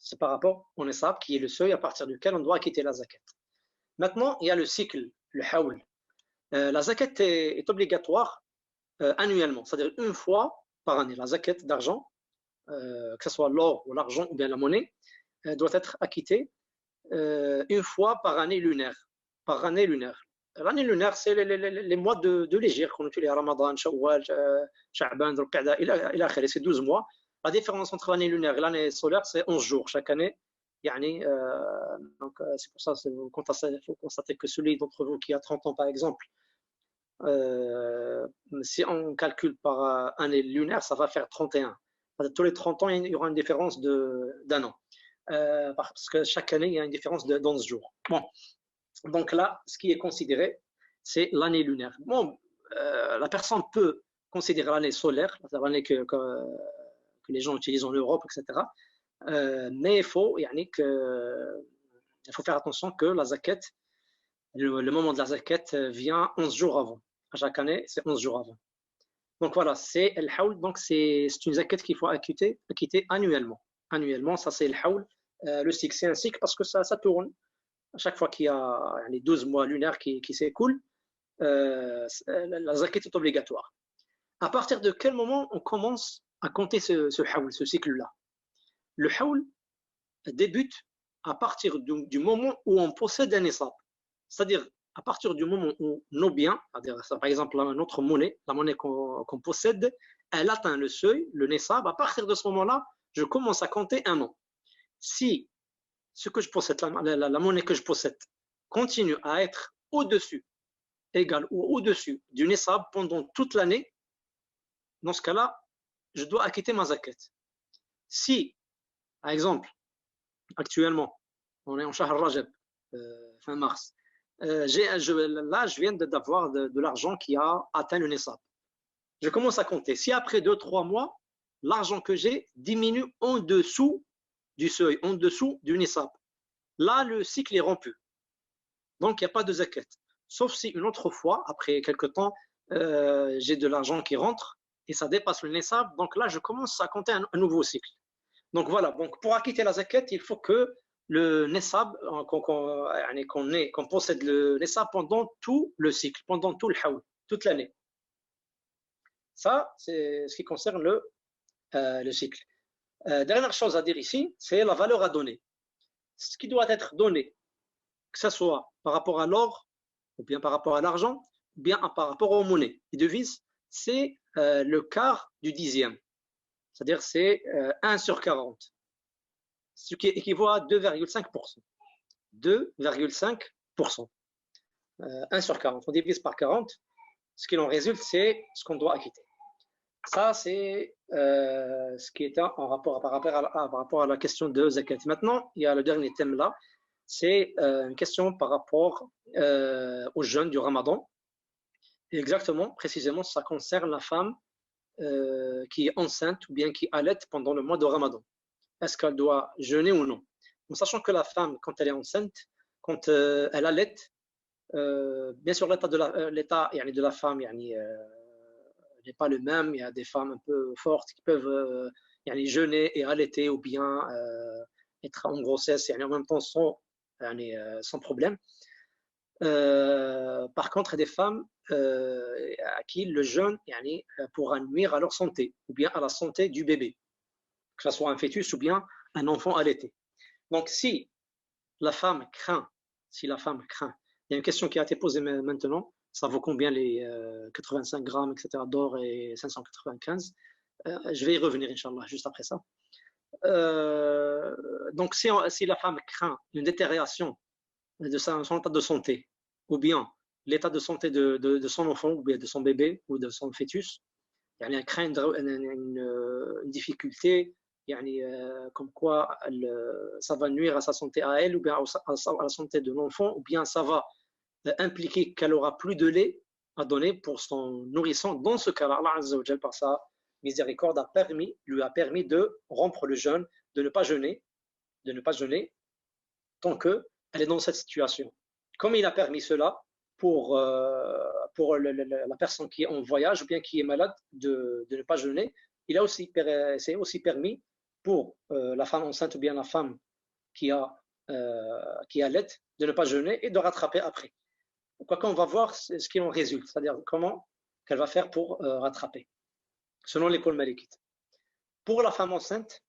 C'est par rapport au nisab, qui est le seuil à partir duquel on doit acquitter la zakat. Maintenant, il y a le cycle, le hawl. La zakat est obligatoire annuellement, c'est-à-dire une fois par année. La zakat d'argent, que ce soit l'or ou l'argent ou bien la monnaie, doit être acquittée une fois par année lunaire. Par année lunaire. L'année lunaire, c'est les mois de l'hégire qu'on utilise, Ramadan, Shawwal, Sha'ban, c'est 12 mois. La différence entre l'année lunaire et l'année solaire, c'est 11 jours chaque année. Donc, c'est pour ça qu'il faut constater que celui d'entre vous qui a 30 ans, par exemple, si on calcule par année lunaire, ça va faire 31. Tous les 30 ans, il y aura une différence d'un an. Parce que chaque année, il y a une différence de 11 jours. Bon. Donc là, ce qui est considéré, c'est l'année lunaire. Bon, la personne peut considérer l'année solaire, l'année que les gens utilisent en Europe, etc. Mais il faut faire attention que la zakat le moment de la zakat vient 11 jours avant. À chaque année, c'est 11 jours avant. Donc voilà, c'est le haoul. Donc c'est une zakat qu'il faut acquitter annuellement. Annuellement, ça c'est le haoul. Le cycle, c'est un cycle parce que ça tourne. À chaque fois qu'il y a les 12 mois lunaires qui s'écoulent, la zakat est obligatoire. À partir de quel moment on commence à compter ce haoul, ce cycle-là? Le haoul débute à partir du moment où on possède un nisab. C'est-à-dire à partir du moment où nos biens, par exemple notre monnaie, la monnaie qu'on possède, elle atteint le seuil, le nisab. À partir de ce moment-là, je commence à compter un an. Si ce que je possède, la monnaie que je possède, continue à être au-dessus, égal ou au-dessus du nisab pendant toute l'année, dans ce cas-là, je dois acquitter ma zakat. Si, par exemple, actuellement, on est en Shahr Rajab, fin mars, là, je viens d'avoir de l'argent qui a atteint le nisab. Je commence à compter. Si après 2-3 mois, l'argent que j'ai diminue en dessous du seuil, en dessous du nisab, là, le cycle est rompu. Donc, il n'y a pas de zakat. Sauf si une autre fois, après quelques temps, j'ai de l'argent qui rentre et ça dépasse le nisab. Donc là, je commence à compter un nouveau cycle. Donc voilà, donc pour acquitter la zakat, il faut que le nisab, qu'on possède le nisab pendant tout le cycle, pendant tout le haoul, toute l'année. Ça, c'est ce qui concerne le cycle. Dernière chose à dire ici, c'est la valeur à donner. Ce qui doit être donné, que ce soit par rapport à l'or, ou bien par rapport à l'argent, ou bien par rapport aux monnaies et devises, c'est le quart du dixième. C'est-à-dire c'est 1 sur 40, ce qui équivaut à 2,5%. 2,5%. 1 sur 40, on divise par 40, ce qu'il en résulte, c'est ce qu'on doit acquitter. Ça, c'est ce qui est en rapport par rapport à la question de zakat. Maintenant, il y a le dernier thème là, c'est une question par rapport aux jeûnes du Ramadan. Et exactement, précisément, ça concerne la femme qui est enceinte ou bien qui allaite pendant le mois de Ramadan. Est-ce qu'elle doit jeûner ou non? En sachant que la femme, quand elle est enceinte, quand elle allaite, bien sûr l'état de la femme n'est pas le même. Il y a des femmes un peu fortes qui peuvent jeûner et allaiter ou bien être en grossesse et en même temps sans problème. Par contre, il y a des femmes à qui le jeûne pourra nuire à leur santé ou bien à la santé du bébé, que ce soit un fœtus ou bien un enfant allaité. Donc, si la femme craint, il y a une question qui a été posée maintenant, ça vaut combien les 85 grammes, etc., d'or et 595? Je vais y revenir, Inch'Allah, juste après ça. Donc, si la femme craint une détérioration de son état de santé, ou bien l'état de santé de son enfant, ou bien de son bébé, ou de son fœtus, elle craint une difficulté, comme quoi ça va nuire à sa santé à elle, ou bien à la santé de l'enfant, ou bien ça va impliquer qu'elle aura plus de lait à donner pour son nourrisson. Dans ce cas-là, Allah Azza wa Jal, par sa miséricorde, lui a permis de rompre le jeûne, de ne pas jeûner tant qu'elle est dans cette situation. Comme il a permis cela pour la personne qui est en voyage ou bien qui est malade de ne pas jeûner, c'est aussi permis pour la femme enceinte ou bien la femme qui allait de ne pas jeûner et de rattraper après. Quoi qu'on va voir ce qui en résulte, c'est-à-dire comment qu'elle va faire pour rattraper, selon l'école malikite. Pour la femme enceinte,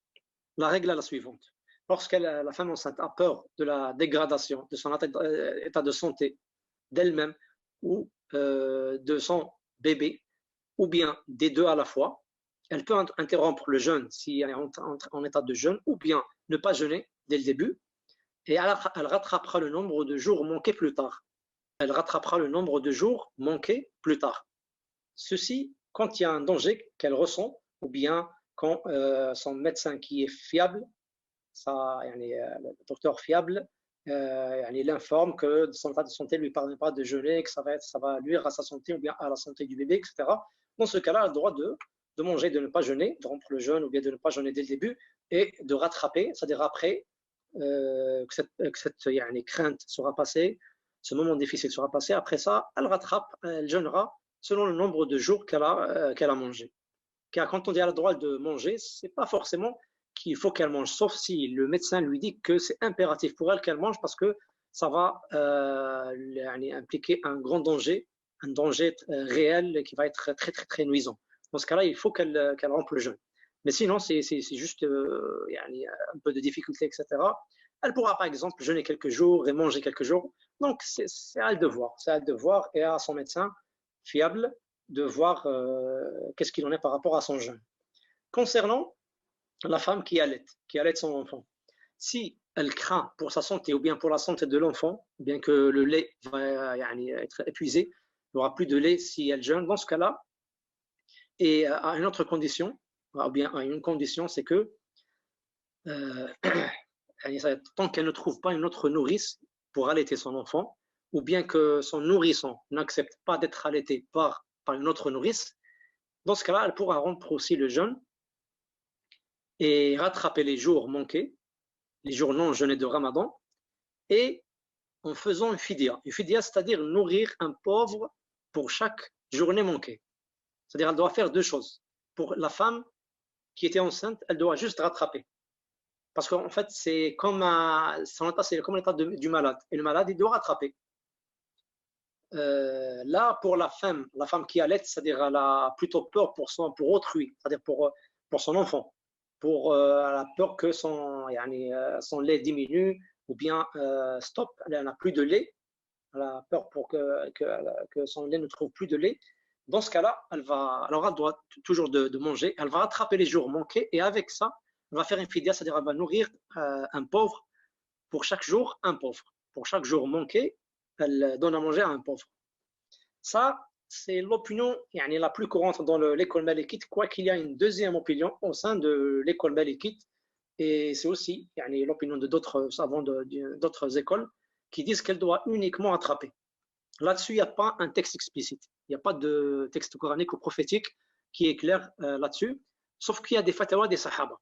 la règle est la suivante. Lorsque la femme enceinte a peur de la dégradation de son état de santé d'elle-même ou de son bébé, ou bien des deux à la fois, elle peut interrompre le jeûne si elle est en état de jeûne, ou bien ne pas jeûner dès le début, et elle rattrapera le nombre de jours manqués plus tard. Ceci quand il y a un danger qu'elle ressent, ou bien quand son médecin qui est fiable, le docteur fiable, l'informe que son état de santé ne lui permet pas de jeûner, que ça va nuire à sa santé ou bien à la santé du bébé, etc. Dans ce cas-là, elle a le droit de manger, de ne pas jeûner, de rompre le jeûne ou bien de ne pas jeûner dès le début et de rattraper, c'est-à-dire après que cette crainte sera passée, ce moment difficile sera passé. Après ça, elle rattrape, elle jeûnera selon le nombre de jours qu'elle a mangé. Car quand on dit à la droit de manger, c'est pas forcément qu'il faut qu'elle mange, sauf si le médecin lui dit que c'est impératif pour elle qu'elle mange parce que ça va impliquer un grand danger, un danger réel qui va être très très très nuisant. Dans ce cas-là, il faut qu'elle rompe le jeûne. Mais sinon, c'est juste un peu de difficulté, etc. Elle pourra par exemple jeûner quelques jours et manger quelques jours. Donc c'est à elle de voir, c'est à elle de voir et à son médecin fiable de voir qu'est-ce qu'il en est par rapport à son jeûne. Concernant la femme qui allait son enfant, si elle craint pour sa santé ou bien pour la santé de l'enfant, bien que le lait va être épuisé, il n'y aura plus de lait si elle jeûne, dans ce cas-là, et à une autre condition, ou bien à une condition, c'est que tant qu'elle ne trouve pas une autre nourrice pour allaiter son enfant, ou bien que son nourrisson n'accepte pas d'être allaité par une autre nourrice, dans ce cas-là, elle pourra rompre aussi le jeûne et rattraper les jours manqués, les jours non jeûnés de Ramadan, et en faisant une fidia. Une fidia, c'est-à-dire nourrir un pauvre pour chaque journée manquée. C'est-à-dire, elle doit faire deux choses. Pour la femme qui était enceinte, elle doit juste rattraper. Parce qu'en fait, c'est comme son état, c'est comme l'état du malade. Et le malade, il doit rattraper. Là, pour la femme qui allait, c'est-à-dire elle a plutôt peur pour autrui, c'est-à-dire pour son enfant, elle a peur que son lait diminue ou bien stop, elle n'a plus de lait, elle a peur pour que son lait ne trouve plus de lait. Dans ce cas-là, elle aura le droit toujours de manger, elle va rattraper les jours manqués et avec ça, elle va faire une fidia, c'est-à-dire elle va nourrir un pauvre pour chaque jour, un pauvre. Pour chaque jour manqué, elle donne à manger à un pauvre. Ça, c'est l'opinion la plus courante dans l'école malikite, quoiqu'il y a une deuxième opinion au sein de l'école malikite, et c'est aussi l'opinion de d'autres savants d'autres écoles qui disent qu'elle doit uniquement attraper. Là-dessus, il n'y a pas un texte explicite, il n'y a pas de texte coranique ou prophétique qui est clair là-dessus, sauf qu'il y a des fatwas des sahaba.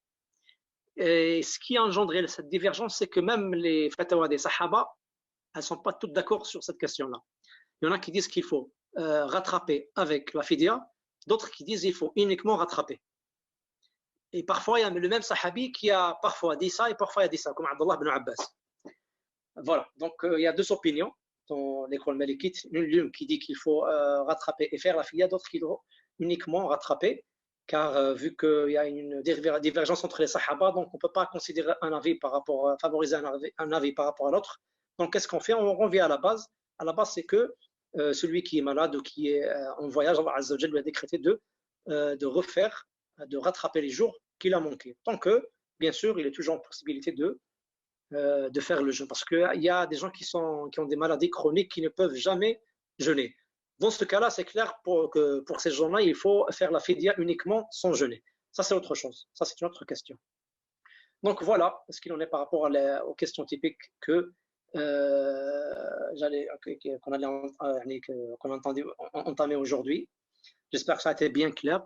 Et ce qui a engendré cette divergence, c'est que même les fatwas des sahaba, elles ne sont pas toutes d'accord sur cette question-là. Il y en a qui disent qu'il faut rattraper avec la fidia, d'autres qui disent qu'il faut uniquement rattraper. Et parfois, il y a le même sahabi qui a parfois dit ça et parfois il a dit ça, comme Abdullah ibn Abbas. Voilà, donc il y a deux opinions dans l'école malikite. L'une qui dit qu'il faut rattraper et faire la fidia, d'autres qui doivent uniquement rattraper, car vu qu'il y a une divergence entre les sahaba, donc on ne peut pas considérer un avis favoriser un avis par rapport à l'autre. Donc qu'est-ce qu'on fait? On revient à la base. À la base, c'est que celui qui est malade ou qui est en voyage, Allah Azza wa Jalla lui a décrété de rattraper les jours qu'il a manqués. Tant que, bien sûr, il est toujours en possibilité de faire le jeûne. Parce qu'il y a des gens qui ont des maladies chroniques qui ne peuvent jamais jeûner. Dans ce cas-là, c'est clair que pour ces gens-là, il faut faire la fidia uniquement sans jeûner. Ça, c'est autre chose. Ça, c'est une autre question. Donc voilà ce qu'il en est par rapport aux questions typiques qu'on entendait entamer aujourd'hui. J'espère que ça a été bien clair.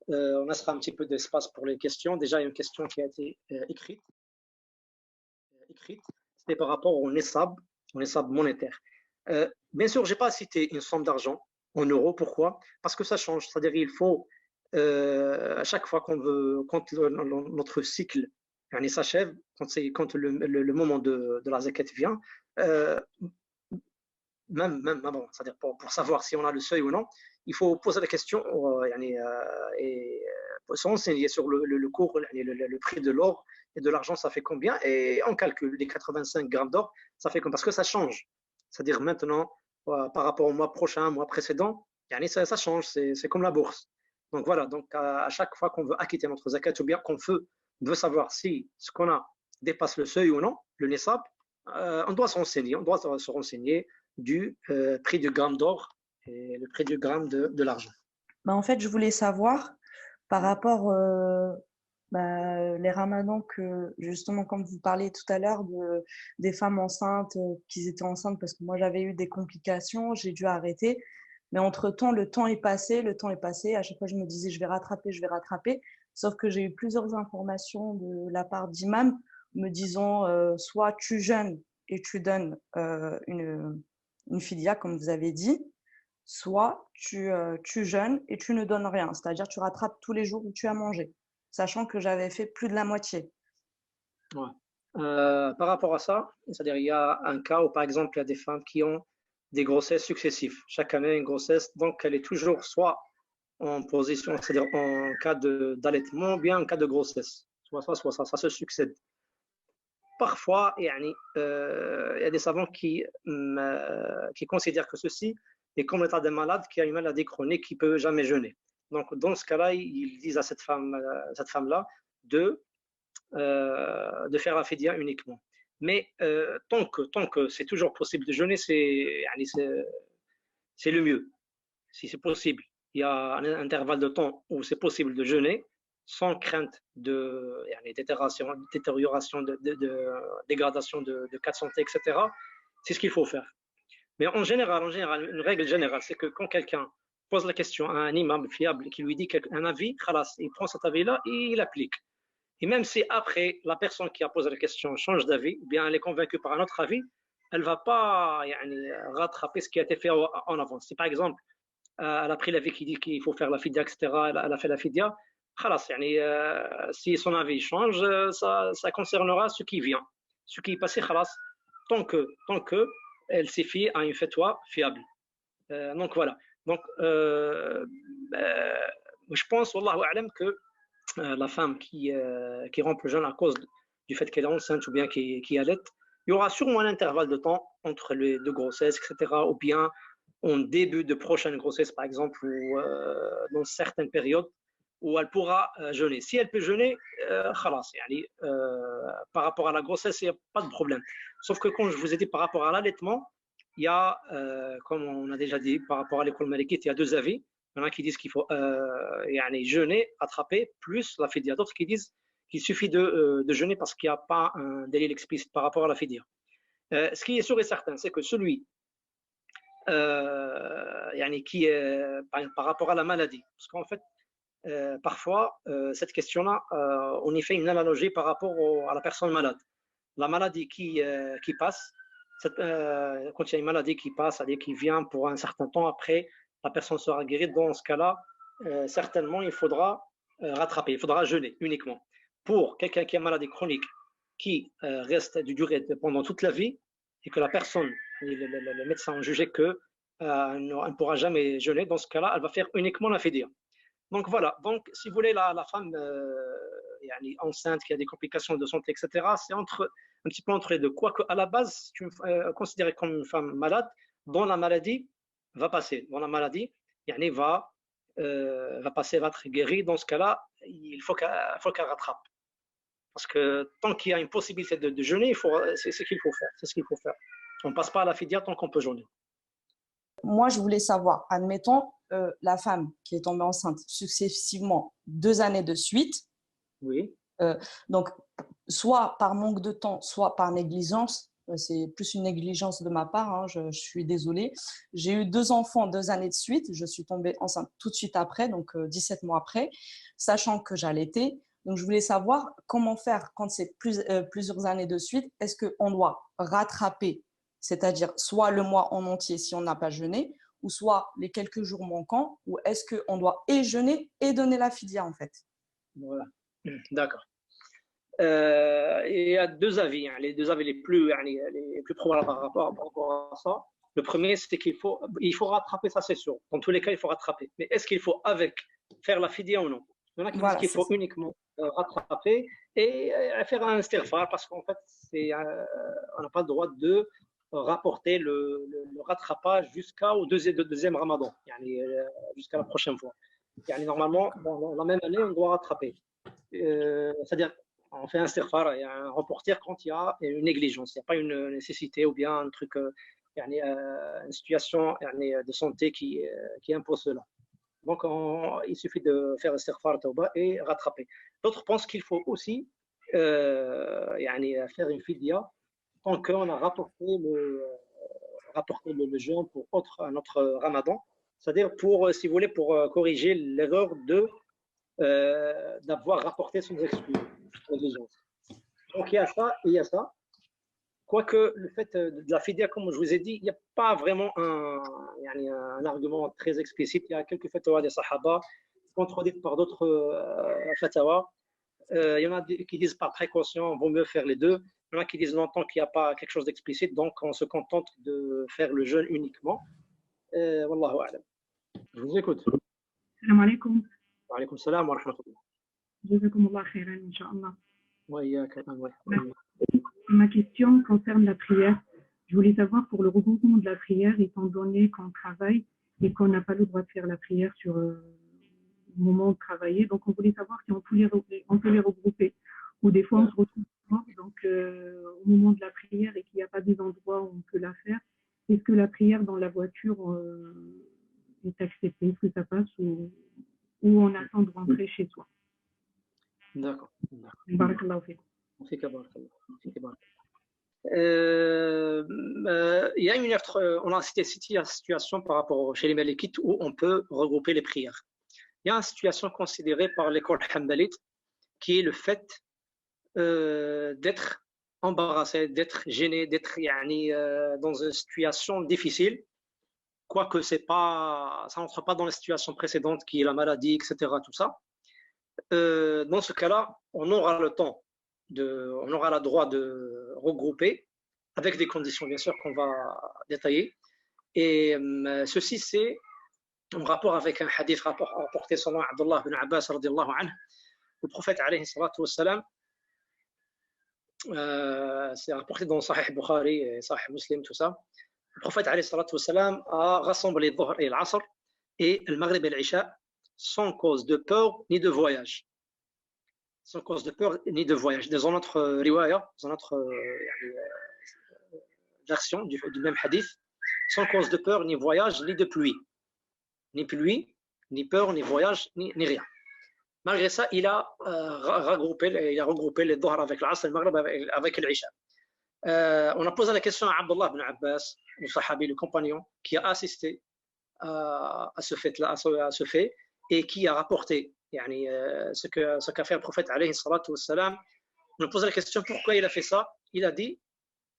On laissera un petit peu d'espace pour les questions. Déjà, il y a une question qui a été écrite. C'était par rapport au nessab monétaire. Bien sûr, je n'ai pas cité une somme d'argent en euros. Pourquoi? Parce que ça change. C'est-à-dire qu'il faut, à chaque fois quand notre cycle s'achève, quand le moment de la zakat vient, même bon, c'est-à-dire pour savoir si on a le seuil ou non, il faut poser la question et se renseigner sur le cours, le prix de l'or et de l'argent, ça fait combien, et on calcule les 85 grammes d'or, ça fait combien, parce que ça change. C'est-à-dire maintenant, par rapport au mois prochain, au mois précédent, ça change, c'est comme la bourse. Donc voilà, donc à chaque fois qu'on veut acquitter notre zakat ou bien qu'on veut savoir si ce qu'on a dépasse le seuil ou non, le nessab, on doit se renseigner du prix du gramme d'or et le prix du gramme de l'argent. En fait, je voulais savoir par rapport les ramadans que, justement, comme vous parliez tout à l'heure des femmes enceintes, qu'ils étaient enceintes parce que moi j'avais eu des complications, j'ai dû arrêter. Mais entre-temps, le temps est passé. À chaque fois, je me disais, je vais rattraper. Sauf que j'ai eu plusieurs informations de la part d'imams me disant, soit tu jeûnes et tu donnes une fidia, comme vous avez dit, soit tu jeûnes et tu ne donnes rien, c'est-à-dire tu rattrapes tous les jours où tu as mangé, sachant que j'avais fait plus de la moitié. Ouais. Par rapport à ça, c'est-à-dire il y a un cas où par exemple il y a des femmes qui ont des grossesses successives. Chaque année une grossesse, donc elle est toujours soit en position, c'est-à-dire en cas d'allaitement, ou bien en cas de grossesse. Soit ça se succède. Parfois, il y a des savants qui considèrent que ceci est comme l'état d'un malade qui a une maladie chronique qui ne peut jamais jeûner. Donc, dans ce cas-là, ils disent à cette femme-là de faire la fidia uniquement. Mais tant que c'est toujours possible de jeûner, c'est le mieux. Si c'est possible, il y a un intervalle de temps où c'est possible de jeûner sans crainte de détérioration, dégradation de cas de santé, etc. C'est ce qu'il faut faire. Mais en général, une règle générale, c'est que quand quelqu'un pose la question à un imam fiable qui lui dit un avis, khalas, il prend cet avis-là et il applique. Et même si après, la personne qui a posé la question change d'avis, ou bien elle est convaincue par un autre avis, elle ne va pas rattraper ce qui a été fait en avance. Si par exemple, elle a pris l'avis qui dit qu'il faut faire la fidia, etc., elle a fait la fidia, si son avis change, ça concernera ce qui vient. Ce qui est passé, tant que elle s'est fiée à une fatwa fiable. Donc voilà. Donc, je pense, wallahu a'lam, que la femme qui rompt le jeûne à cause du fait qu'elle est enceinte ou bien qui allait, il y aura sûrement un intervalle de temps entre les deux grossesses, etc., ou bien en début de prochaine grossesse, par exemple, ou dans certaines périodes où elle pourra jeûner. Si elle peut jeûner, par rapport à la grossesse, il n'y a pas de problème. Sauf que quand je vous ai dit par rapport à l'allaitement, il y a, comme on a déjà dit, par rapport à l'école malikite, il y a deux avis. Il y en a qui disent qu'il faut jeûner, attraper, plus la fidia. D'autres qui disent qu'il suffit de jeûner parce qu'il n'y a pas un délai explicite par rapport à la fidia. Ce qui est sûr et certain, c'est que celui qui est par rapport à la maladie, parce qu'en fait, parfois, cette question-là, on y fait une analogie par rapport à la personne malade. La maladie qui passe, quand il y a une maladie qui passe, c'est-à-dire qui vient pour un certain temps après, la personne sera guérie. Dans ce cas-là, certainement, il faudra rattraper, il faudra jeûner uniquement. Pour quelqu'un qui a une maladie chronique, qui reste du durée pendant toute la vie, et que la personne, le médecin a jugé qu'elle ne pourra jamais jeûner, dans ce cas-là, elle va faire uniquement la fidia. Donc voilà, donc si vous voulez, la femme enceinte qui a des complications de santé, etc., c'est un petit peu entre les deux. Quoique à la base, tu es considérée comme une femme malade, dont la maladie va passer. Dont la maladie va passer, va être guérie. Dans ce cas-là, il faut qu'elle rattrape. Parce que tant qu'il y a une possibilité de jeûner, c'est ce qu'il faut faire. C'est ce qu'il faut faire. On ne passe pas à la fidia tant qu'on peut jeûner. Moi, je voulais savoir, admettons, la femme qui est tombée enceinte successivement 2 années de suite, oui. Donc soit par manque de temps, soit par négligence, c'est plus une négligence de ma part, hein, je suis désolée. J'ai eu 2 enfants 2 années de suite, je suis tombée enceinte tout de suite après, donc 17 mois après, sachant que j'allaitais. Donc je voulais savoir comment faire quand c'est plusieurs années de suite. Est-ce qu'on doit rattraper, c'est-à-dire soit le mois en entier si on n'a pas jeûné, ou soit les quelques jours manquants, ou est-ce qu'on doit et jeûner et donner la fidia en fait? Voilà, d'accord. Il y a deux avis, hein, les deux avis les plus probables par rapport à ça. Le premier, c'est qu'il faut rattraper, ça c'est sûr. Dans tous les cas, il faut rattraper. Mais est-ce qu'il faut faire la fidia ou non? Il y en a qui disent qu'il faut uniquement rattraper et faire un istighfar parce qu'en fait, on n'a pas le droit de rapporter le rattrapage jusqu'au deuxième ramadan, jusqu'à la prochaine fois. Normalement, dans la même année, on doit rattraper. C'est-à-dire, on fait un istighfar et un reporter quand il y a une négligence, il n'y a pas une nécessité ou bien un truc, une situation de santé qui impose cela. Donc, il suffit de faire istighfar tawba et rattraper. D'autres pensent qu'il faut aussi faire une fidia tant qu'on a rapporté le jeûne pour un autre ramadan. C'est-à-dire, si vous voulez, pour corriger l'erreur d'avoir rapporté sans excuse. Donc il y a ça et il y a ça. Quoique le fait de la fidya, comme je vous ai dit, il n'y a pas vraiment un argument très explicite. Il y a quelques fatwas des sahaba contredites par d'autres fatwas. Il y en a qui disent par précaution, il vaut mieux faire les deux. Il y en a qui disent non, tant qu'il n'y a pas quelque chose d'explicite, donc on se contente de faire le jeûne uniquement. Wallahu a'lam. Je vous écoute. Salam alaikum. Wa alaykum salam wa rahmatullah. Jazakumullah khairan, Inch'Allah. Ouais, Ma question concerne la prière. Je voulais savoir pour le regroupement de la prière, étant donné qu'on travaille et qu'on n'a pas le droit de faire la prière sur le moment de travailler, donc on voulait savoir si on peut les regrouper. Ou des fois on se retrouve donc au moment de la prière et qu'il n'y a pas des endroits où on peut la faire. Est-ce que la prière dans la voiture est acceptée? Est-ce que ça passe ou on attend de rentrer chez soi? D'accord. Barakallahu fikum. Il y a une autre, on a cité la situation par rapport chez les Malikites où on peut regrouper les prières. Il y a une situation considérée par l'école Hanbalite qui est le fait d'être embarrassé, d'être gêné, d'être dans une situation difficile, quoique ça n'entre pas dans la situation précédente qui est la maladie, etc. Tout ça. Dans ce cas-là, on aura le temps, on aura le droit de regrouper avec des conditions bien sûr qu'on va détailler. Et ceci c'est en rapport avec un hadith rapporté selon Abdullah ibn Abbas radiyallahu anhu. Le prophète alayhi salatu wassalam, c'est rapporté dans Sahih Bukhari et Sahih Muslim, tout ça. Le prophète alayhi salatu wassalam a rassemblé le Dhuhr et l'Asr et le Maghrib et l'Isha sans cause de peur ni de voyage. Sans cause de peur ni de voyage. Dans notre riwaya, dans notre version du même hadith, sans cause de peur, ni voyage, ni de pluie. Ni pluie, ni peur, ni voyage, ni rien. Malgré ça, il a regroupé les Dhuhr avec l'Asr, le Maghrib avec l'Isha. On a posé la question à Abdullah ibn Abbas, le sahabi, le compagnon, qui a assisté à ce fait, et qui a rapporté ce qu'a fait le prophète alayhi salatu wassalam. On a posé la question pourquoi il a fait ça. Il a dit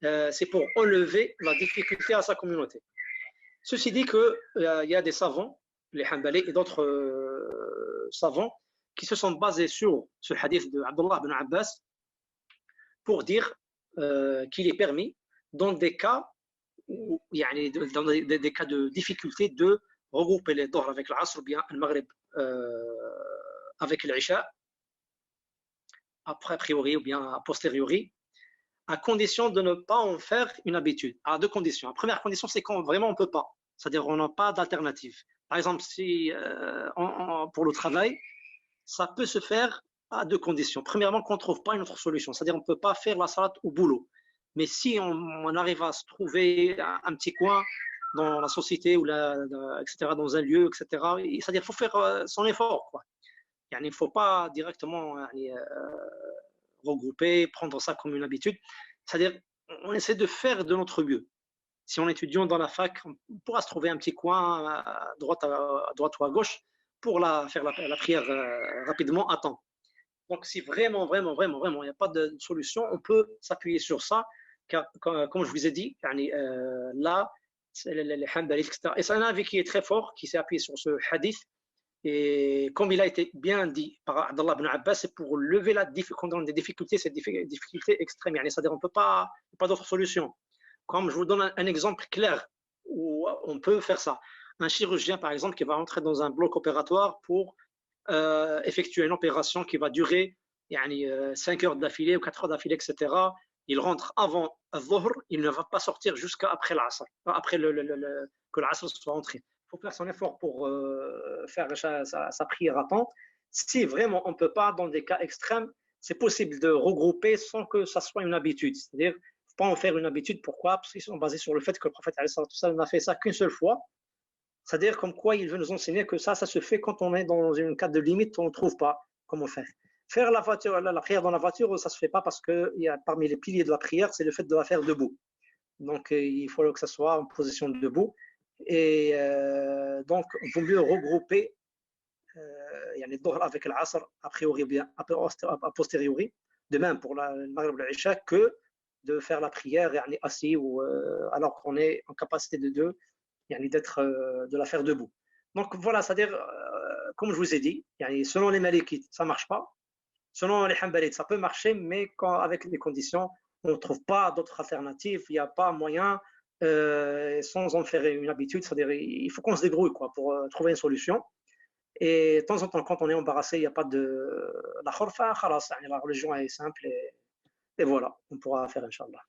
c'est pour enlever la difficulté à sa communauté. Ceci dit qu'il y a des savants, les Hanbali et d'autres savants, qui se sont basés sur ce hadith de Abdullah ibn Abbas pour dire qu'il est permis dans des cas dans des cas de difficulté de regrouper les Dhuhr avec l'Asr ou bien le Maghrib avec l'Isha après a priori ou bien a posteriori, à condition de ne pas en faire une habitude. À deux conditions. La première condition, c'est quand vraiment on ne peut pas, c'est-à-dire on n'a pas d'alternative. Par exemple, si pour le travail, ça peut se faire à deux conditions. Premièrement, qu'on ne trouve pas une autre solution, c'est-à-dire on ne peut pas faire la salat au boulot. Mais si on arrive à se trouver un petit coin dans la société ou etc., dans un lieu, etc., c'est-à-dire qu'il faut faire son effort, quoi. Il ne faut pas directement regrouper, prendre ça comme une habitude. C'est-à-dire on essaie de faire de notre mieux. Si on est étudiant dans la fac, on pourra se trouver un petit coin à droite ou à gauche pour faire la prière rapidement à temps. Donc si vraiment, il n'y a pas de solution, on peut s'appuyer sur ça, car comme je vous ai dit, là, les Hanbali, etc. Et c'est un avis qui est très fort, qui s'est appuyé sur ce hadith. Et comme il a été bien dit par Abdullah ibn Abbas, c'est pour lever des difficultés, ces difficultés extrêmes. C'est-à-dire on ne peut pas d'autre solution. Comme je vous donne un exemple clair où on peut faire ça. Un chirurgien, par exemple, qui va entrer dans un bloc opératoire pour effectuer une opération qui va durer 5 heures d'affilée ou 4 heures d'affilée, etc. Il rentre avant al-Dhuhr, il ne va pas sortir jusqu'à après l'Asr, après que l'Asr soit entré. Il faut faire son effort pour faire sa prière à temps. Si vraiment on ne peut pas, dans des cas extrêmes, c'est possible de regrouper sans que ça soit une habitude. C'est-à-dire, il ne faut pas en faire une habitude. Pourquoi? Parce qu'ils sont basés sur le fait que le prophète n'a fait ça qu'une seule fois. C'est-à-dire comme quoi il veut nous enseigner que ça se fait quand on est dans une cas de limite, on ne trouve pas comment faire. Faire la prière dans la voiture, ça ne se fait pas parce que parmi les piliers de la prière, c'est le fait de la faire debout. Donc il faut que ça soit en position de debout. Et donc, il vaut mieux regrouper les Dhuhr avec l'Asr a priori ou bien a posteriori, de même pour le Maghrib et l'Isha, que de faire la prière assis ou alors qu'on est en capacité de la faire debout. Donc voilà, c'est-à-dire, comme je vous ai dit, selon les malikites, ça ne marche pas. Selon les hanbalites, ça peut marcher, mais avec les conditions, on ne trouve pas d'autres alternatives, il n'y a pas moyen, sans en faire une habitude, c'est-à-dire il faut qu'on se débrouille pour trouver une solution. Et de temps en temps, quand on est embarrassé, il n'y a pas de la khorfa, la religion est simple et voilà, on pourra faire, Inch'Allah.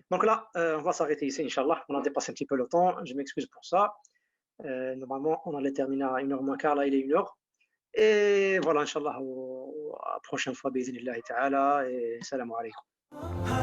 Donc là, on va s'arrêter ici, Inch'Allah. On a dépassé un petit peu le temps, je m'excuse pour ça. Normalement, on allait terminer à 1h moins quart, là il est 1h. Et voilà, Inch'Allah, à la prochaine fois, bismillah ta'ala, et salam alaikum.